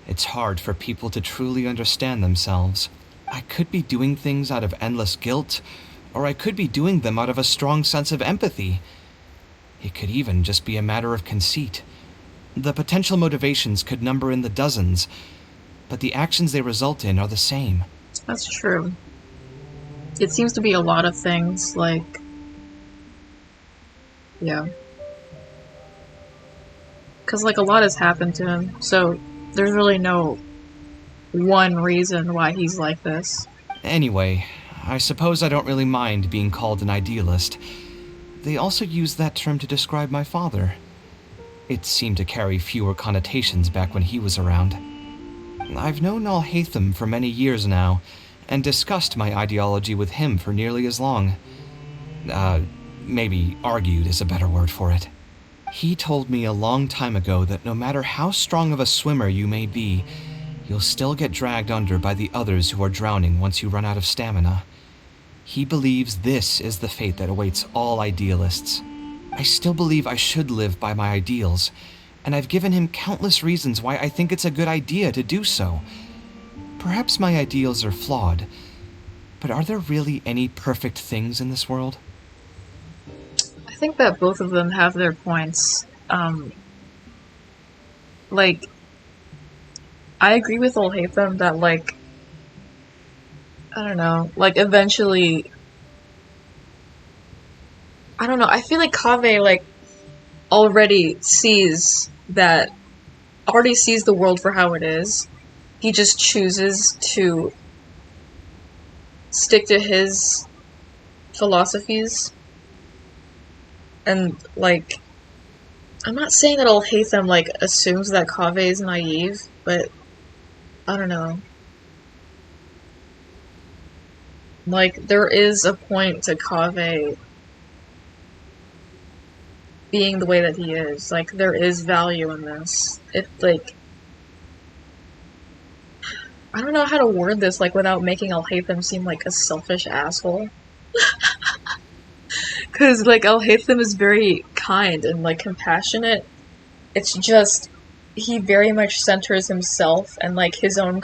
Speaker 3: It's hard for people to truly understand themselves. I could be doing things out of endless guilt, or I could be doing them out of a strong sense of empathy. It could even just be a matter of conceit. The potential motivations could number in the dozens, but the actions they result in are the same.
Speaker 1: That's true. It seems to be a lot of things, like... yeah. Because, like, a lot has happened to him, so there's really no one reason why he's like this.
Speaker 3: Anyway, I suppose I don't really mind being called an idealist. They also use that term to describe my father. It seemed to carry fewer connotations back when he was around. I've known Al-Haytham for many years now, and discussed my ideology with him for nearly as long. Maybe argued is a better word for it. He told me a long time ago that no matter how strong of a swimmer you may be, you'll still get dragged under by the others who are drowning once you run out of stamina. He believes this is the fate that awaits all idealists. I still believe I should live by my ideals, and I've given him countless reasons why I think it's a good idea to do so. Perhaps my ideals are flawed, but are there really any perfect things in this world?
Speaker 1: I think that both of them have their points. Like, I agree with Al-Haytham that, like, I don't know, like, eventually, I don't know, I feel like Kaveh, like, already sees the world for how it is. He just chooses to stick to his philosophies. And, like, I'm not saying that Al-Haytham, like, assumes that Kaveh is naive, but I don't know. Like, there is a point to Kaveh being the way that he is. Like, there is value in this. It, like... I don't know how to word this, like, without making Al-Haytham seem like a selfish asshole. Because, like, Al-Haytham is very kind and, like, compassionate. It's just, he very much centers himself and, like, his own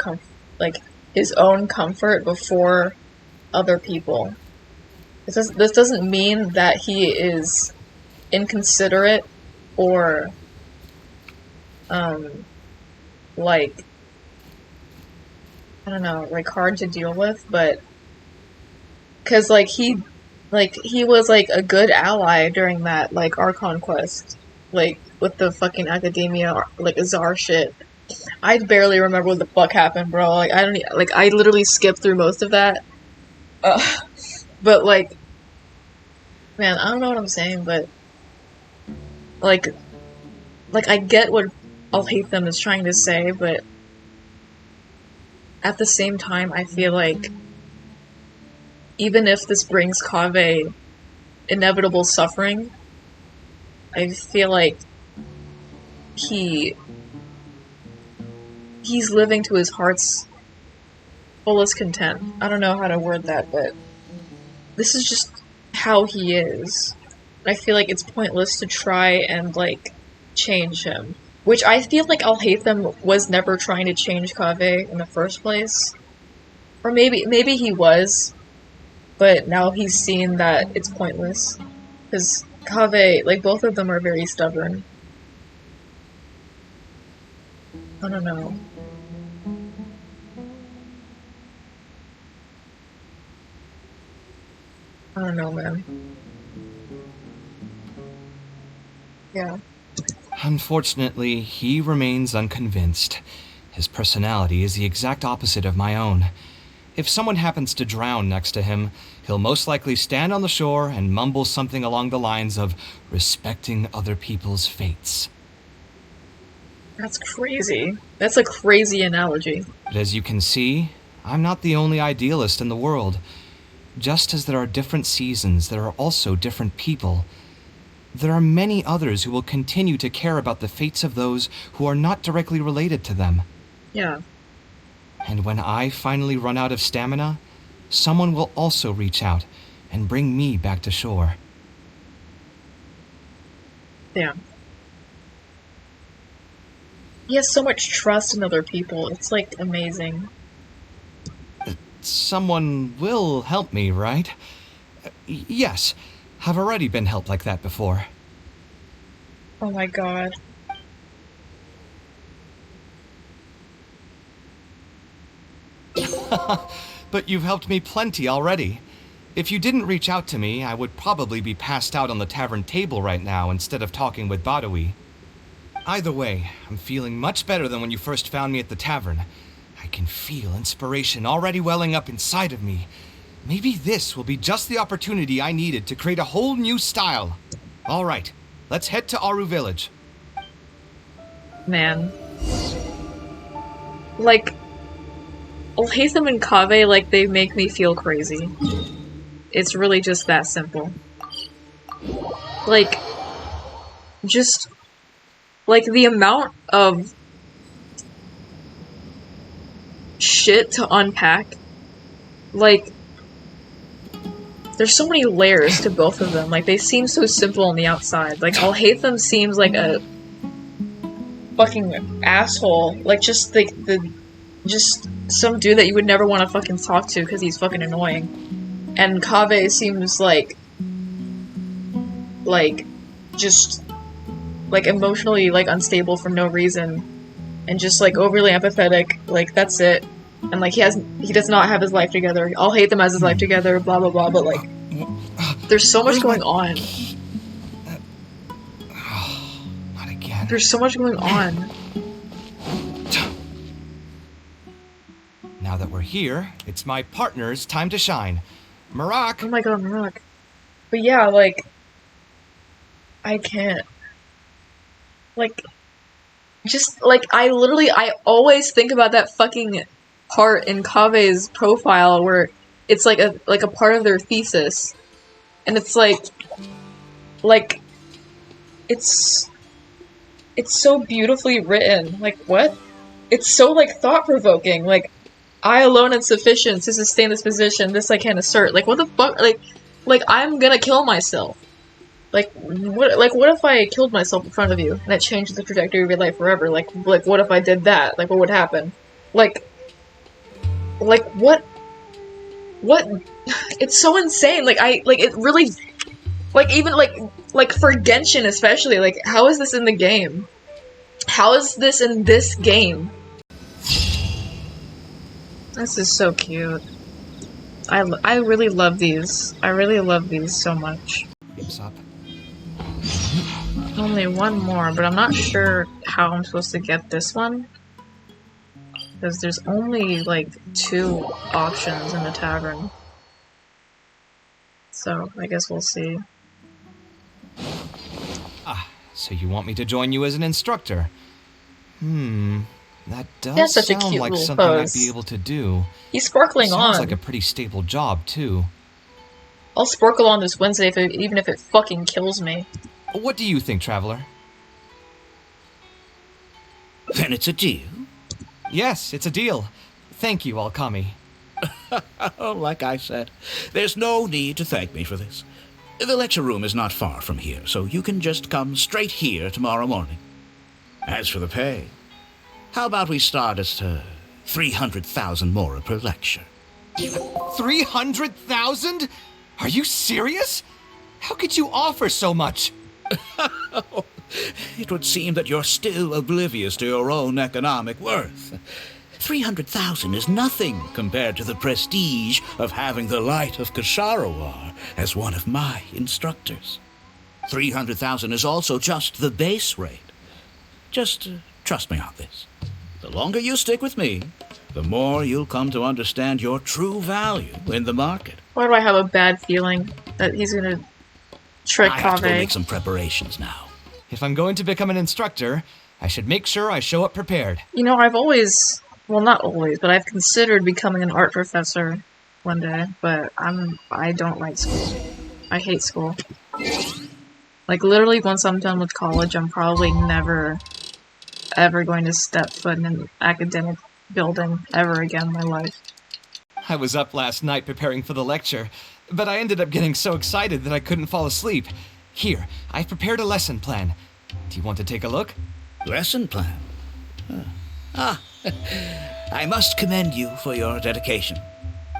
Speaker 1: comfort before other people. This doesn't mean that he is inconsiderate or, like, I don't know, like, hard to deal with, but, because, like, he was, like, a good ally during that, like, Archon quest, like, with the fucking Academia, like, Azar shit. I barely remember what the fuck happened, bro. Like, I literally skipped through most of that. But, like, man, I don't know what I'm saying, but, like, I get what Al-Haytham is trying to say, but at the same time, I feel like even if this brings Kaveh inevitable suffering, I feel like he's living to his heart's fullest content. I don't know how to word that, but this is just how he is. I feel like it's pointless to try and, like, change him. Which I feel like Al-Haytham was never trying to change Kaveh in the first place. Or maybe he was, but now he's seen that it's pointless. Because Kaveh, like, both of them are very stubborn. I don't know. I don't know, man. Yeah.
Speaker 3: Unfortunately, he remains unconvinced. His personality is the exact opposite of my own. If someone happens to drown next to him, he'll most likely stand on the shore and mumble something along the lines of respecting other people's fates.
Speaker 1: That's crazy. That's a crazy analogy.
Speaker 3: But as you can see, I'm not the only idealist in the world. Just as there are different seasons, there are also different people. There are many others who will continue to care about the fates of those who are not directly related to them.
Speaker 1: Yeah.
Speaker 3: And when I finally run out of stamina, someone will also reach out and bring me back to shore.
Speaker 1: Yeah. He has so much trust in other people. It's, like, amazing.
Speaker 3: Someone will help me, right? Yes, I've already been helped like that before.
Speaker 1: Oh my god.
Speaker 3: But you've helped me plenty already. If you didn't reach out to me, I would probably be passed out on the tavern table right now instead of talking with Badawi. Either way, I'm feeling much better than when you first found me at the tavern. I can feel inspiration already welling up inside of me. Maybe this will be just the opportunity I needed to create a whole new style. All right, let's head to Aru Village.
Speaker 1: Man. Like, Alhaitham and Kaveh, like, they make me feel crazy. It's really just that simple. Like, just, like, the amount of shit to unpack, like, there's so many layers to both of them. Like, they seem so simple on the outside. Like, Alhaitham seems like a fucking asshole. Like, just, like, just some dude that you would never want to fucking talk to because he's fucking annoying. And Kaveh seems like, just, like, emotionally, like, unstable for no reason. And just, like, overly empathetic. Like, that's it. And, like, he does not have his life together. Alhaitham has his life together, blah, blah, blah, but, like, there's so much going on.
Speaker 3: Not again.
Speaker 1: There's so much going on.
Speaker 3: Now that we're here, it's my partner's time to shine. Marak!
Speaker 1: Oh my god, Marak. But yeah, like, I can't. Like, just, like, I always think about that fucking part in Kaveh's profile where it's like a part of their thesis. And it's like, it's so beautifully written. Like, what? It's so, like, thought-provoking. Like, I alone am sufficient to sustain this position. This I can't assert. Like, what the fuck? Like, I'm gonna kill myself. Like, what if I killed myself in front of you and it changed the trajectory of your life forever? Like, what if I did that? Like, what would happen? Like, what? It's so insane. Like, it really, like, even, like, for Genshin especially, like, how is this in the game? How is this in this game? This is so cute. I really love these. I really love these so much.
Speaker 3: What's up?
Speaker 1: Only one more, but I'm not sure how I'm supposed to get this one. Because there's only, like, 2 options in the tavern. So, I guess we'll see.
Speaker 3: Ah, so you want me to join you as an instructor? That does
Speaker 1: That's such a
Speaker 3: sound
Speaker 1: cute
Speaker 3: like
Speaker 1: little
Speaker 3: something
Speaker 1: pose.
Speaker 3: I'd be able to do.
Speaker 1: He's sparkling
Speaker 3: Sounds
Speaker 1: on.
Speaker 3: like a pretty stable job, too.
Speaker 1: I'll sparkle on this Wednesday even if it fucking kills me.
Speaker 3: What do you think, Traveler?
Speaker 4: Then it's a deal.
Speaker 3: Yes, it's a deal. Thank you, Alkami.
Speaker 4: Like I said, there's no need to thank me for this. The lecture room is not far from here, so you can just come straight here tomorrow morning. As for the pay, how about we start at 300,000 more per lecture?
Speaker 3: 300,000? Are you serious? How could you offer so much?
Speaker 2: It would seem that you're still oblivious to your own economic worth. 300,000 is nothing compared to the prestige of having the Light of Kasharawar as one of my instructors. 300,000 is also just the base rate. Just trust me on this. The longer you stick with me, the more you'll come to understand your true value in the market.
Speaker 1: Why do I have a bad feeling that he's gonna trick
Speaker 2: I have to go
Speaker 1: Kaveh?
Speaker 2: make some preparations now.
Speaker 3: If I'm going to become an instructor, I should make sure I show up prepared.
Speaker 1: You know, I've always, well, not always, but I've considered becoming an art professor one day, but I don't like school. I hate school. Like, literally, once I'm done with college, I'm probably never, ever going to step foot in an academic building ever again in my life.
Speaker 3: I was up last night preparing for the lecture, but I ended up getting so excited that I couldn't fall asleep. Here, I've prepared a lesson plan. Do you want to take a look?
Speaker 2: Lesson plan? I must commend you for your dedication.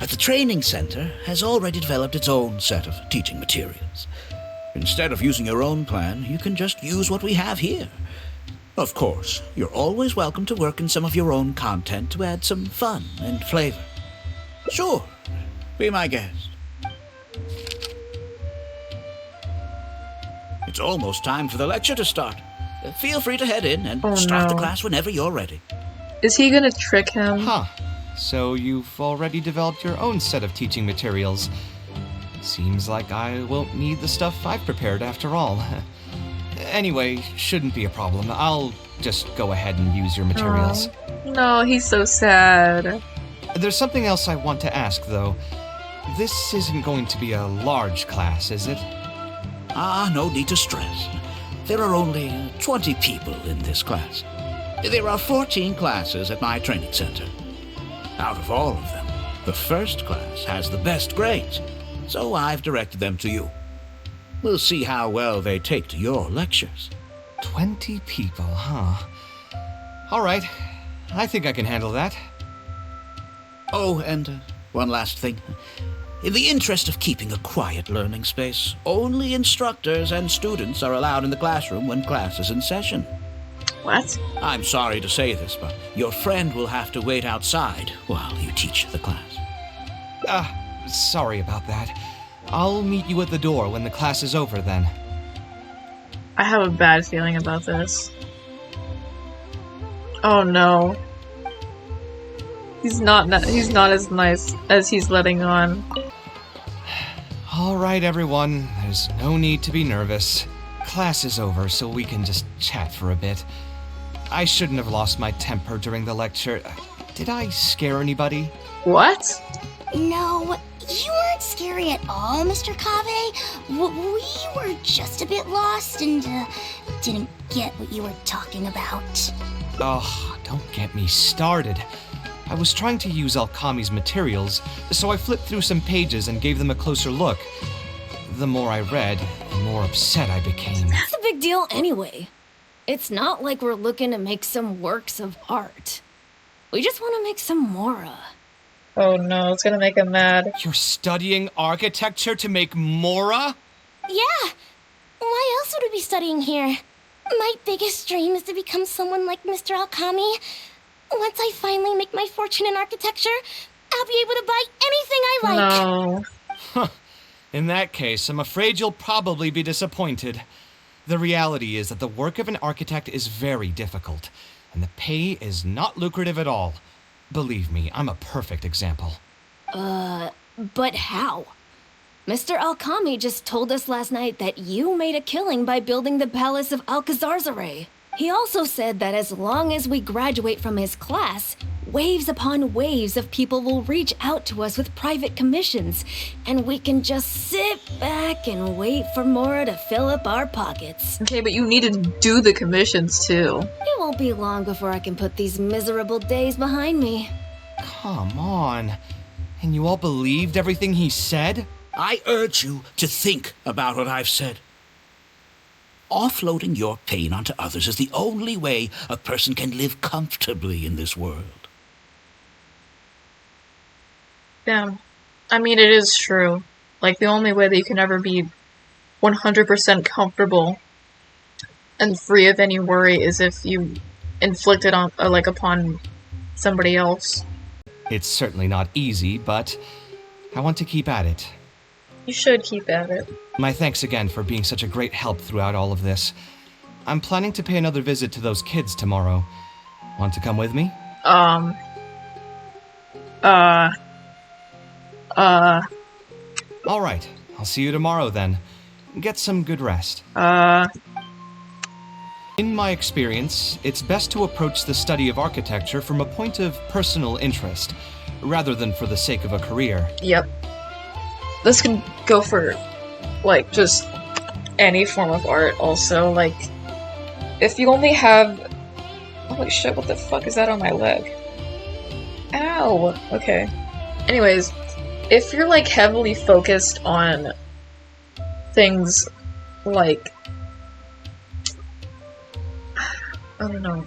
Speaker 2: But the training center has already developed its own set of teaching materials. Instead of using your own plan, you can just use what we have here. Of course, you're always welcome to work in some of your own content to add some fun and flavor. Sure, be my guest. It's almost time for the lecture to start. Feel free to head in and start the class whenever you're ready.
Speaker 1: Is he gonna trick him?
Speaker 3: Huh. So you've already developed your own set of teaching materials. Seems like I won't need the stuff I've prepared after all. Anyway, shouldn't be a problem. I'll just go ahead and use your materials.
Speaker 1: Oh, no, he's so sad.
Speaker 3: There's something else I want to ask, though. This isn't going to be a large class, is it?
Speaker 2: No need to stress. There are only 20 people in this class. There are 14 classes at my training center. Out of all of them, the first class has the best grades, so I've directed them to you. We'll see how well they take to your lectures.
Speaker 3: 20 people, huh? All right. I think I can handle that.
Speaker 2: Oh, and one last thing. In the interest of keeping a quiet learning space, only instructors and students are allowed in the classroom when class is in session.
Speaker 1: What?
Speaker 2: I'm sorry to say this, but your friend will have to wait outside while you teach the class.
Speaker 3: Sorry about that. I'll meet you at the door when the class is over then.
Speaker 1: I have a bad feeling about this. Oh no. He's not as nice as he's letting on.
Speaker 3: All right, everyone. There's no need to be nervous. Class is over, so we can just chat for a bit. I shouldn't have lost my temper during the lecture. Did I scare anybody?
Speaker 1: What?
Speaker 12: No, you weren't scary at all, Mr. Kaveh. We were just a bit lost and didn't get what you were talking about.
Speaker 3: Oh, don't get me started. I was trying to use Alkami's materials, so I flipped through some pages and gave them a closer look. The more I read, the more upset I became.
Speaker 13: What's the big deal anyway? It's not like we're looking to make some works of art. We just want to make some Mora.
Speaker 1: Oh no, it's gonna make him mad.
Speaker 3: You're studying architecture to make Mora?
Speaker 12: Yeah. Why else would we be studying here? My biggest dream is to become someone like Mr. Alkami. Once I finally make my fortune in architecture, I'll be able to buy anything I like.
Speaker 1: No.
Speaker 3: Huh. In that case, I'm afraid you'll probably be disappointed. The reality is that the work of an architect is very difficult, and the pay is not lucrative at all. Believe me, I'm a perfect example.
Speaker 13: But how? Mr. Alkami just told us last night that you made a killing by building the Palace of Alcazarzare. He also said that as long as we graduate from his class, waves upon waves of people will reach out to us with private commissions, and we can just sit back and wait for Mora to fill up our pockets.
Speaker 1: Okay, but you need to do the commissions too.
Speaker 13: It won't be long before I can put these miserable days behind me.
Speaker 3: Come on. And you all believed everything he said?
Speaker 2: I urge you to think about what I've said. Offloading your pain onto others is the only way a person can live comfortably in this world.
Speaker 1: Yeah. I mean, it is true. Like, the only way that you can ever be 100% comfortable and free of any worry as if you inflicted on like upon somebody else.
Speaker 3: It's certainly not easy, but I want to keep at it.
Speaker 1: You should keep at it.
Speaker 3: My thanks again for being such a great help throughout all of this. I'm planning to pay another visit to those kids tomorrow. Want to come with me? All right. I'll see you tomorrow then. Get some good rest. In my experience, it's best to approach the study of architecture from a point of personal interest, rather than for the sake of a career.
Speaker 1: Yep. This can go for, like, just any form of art also. Like, if you only have... Holy shit, what the fuck is that on my leg? Ow! Okay. Anyways, if you're, like, heavily focused on things like... I don't know.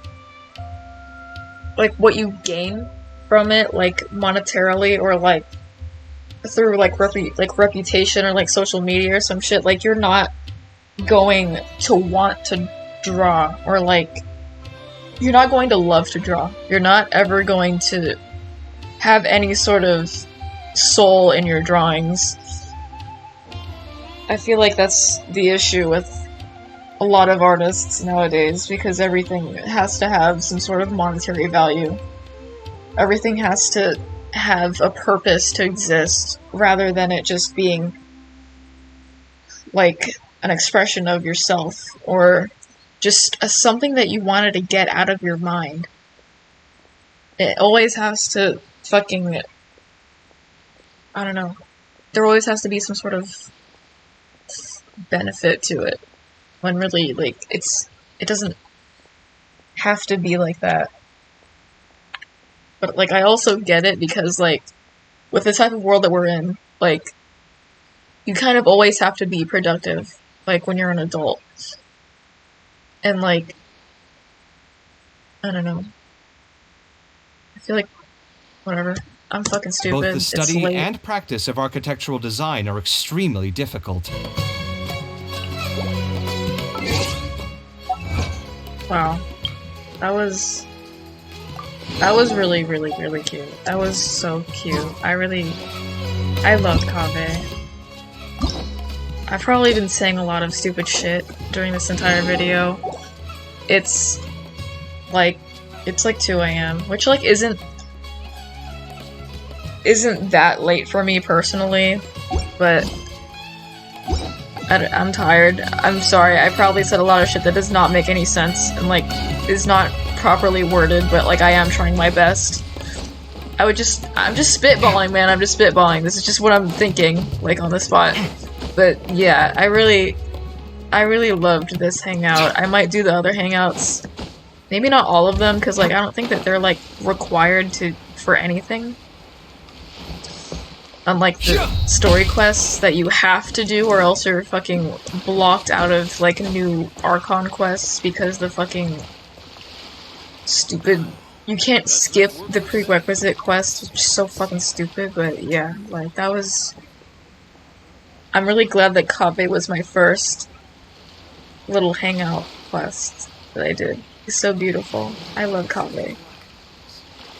Speaker 1: Like, what you gain from it, like, monetarily, or, like, through, like, reputation, or, like, social media or some shit, like, you're not going to want to draw, or, like, you're not going to love to draw. You're not ever going to have any sort of soul in your drawings. I feel like that's the issue with a lot of artists nowadays, because everything has to have some sort of monetary value. Everything has to have a purpose to exist, rather than it just being like an expression of yourself, or just something that you wanted to get out of your mind. It always has to fucking... I don't know. There always has to be some sort of benefit to it. When really, like, it doesn't have to be like that. But, like, I also get it because, like, with the type of world that we're in, like, you kind of always have to be productive, like, when you're an adult. And, like, I don't know. I feel like, whatever. I'm fucking stupid.
Speaker 3: Both the study and practice of architectural design are extremely difficult.
Speaker 1: Wow. That was really, really, really cute. That was so cute. I loved Kaveh. I've probably been saying a lot of stupid shit during this entire video. It's like 2 AM, which, like, isn't that late for me personally, but I'm tired. I'm sorry, I probably said a lot of shit that does not make any sense and, like, is not properly worded, but, like, I am trying my best. I'm just spitballing, man. I'm just spitballing. This is just what I'm thinking, like, on the spot. But yeah, I really loved this hangout. I might do the other hangouts. Maybe not all of them, because, like, I don't think that they're, like, required for anything. Unlike the story quests that you have to do, or else you're fucking blocked out of, like, new Archon quests because the fucking stupid... You can't skip the prerequisite quest, which is so fucking stupid, but yeah, like, that was... I'm really glad that Kaveh was my first little hangout quest that I did. It's so beautiful. I love Kaveh.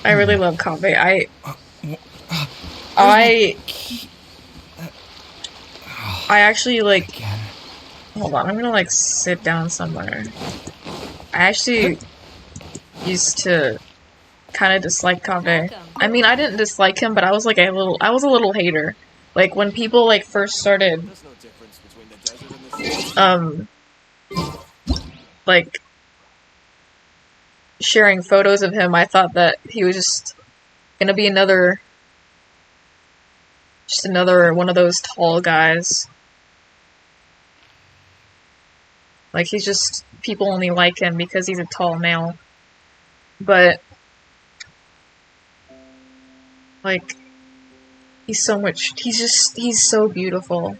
Speaker 1: I really love Kaveh. I actually, like... Hold on, I'm gonna, like, sit down somewhere. I actually used to kind of dislike Kaveh. I mean, I didn't dislike him, but I was, like, I was a little hater. Like, when people, like, first started, like, sharing photos of him, I thought that he was just gonna be another one of those tall guys. Like, he's just, people only like him because he's a tall male. But, like, he's so beautiful.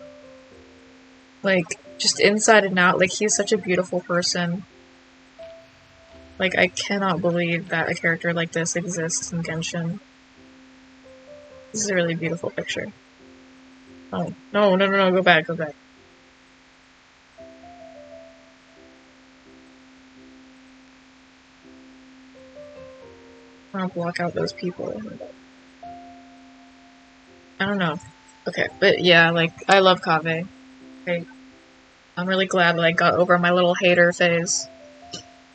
Speaker 1: Like, just inside and out, like, he's such a beautiful person. Like, I cannot believe that a character like this exists in Genshin. This is a really beautiful picture. Oh, no, go back. trying to block out those people. I don't know. Okay, but yeah, like, I love Kaveh. I'm really glad that I got over my little hater phase.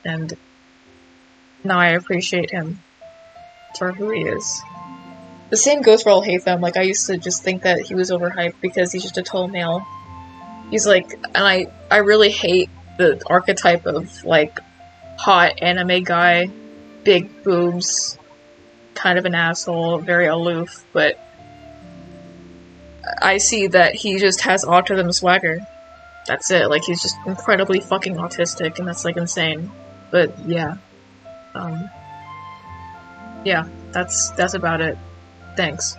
Speaker 1: And now I appreciate him for who he is. The same goes for I'll hate them. Like, I used to just think that he was overhyped because he's just a tall male. He's like, and I really hate the archetype of, like, hot anime guy, big boobs, kind of an asshole, very aloof, but I see that he just has autism swagger. That's it. Like, he's just incredibly fucking autistic, and that's, like, insane. But, yeah. Yeah, that's about it. Thanks.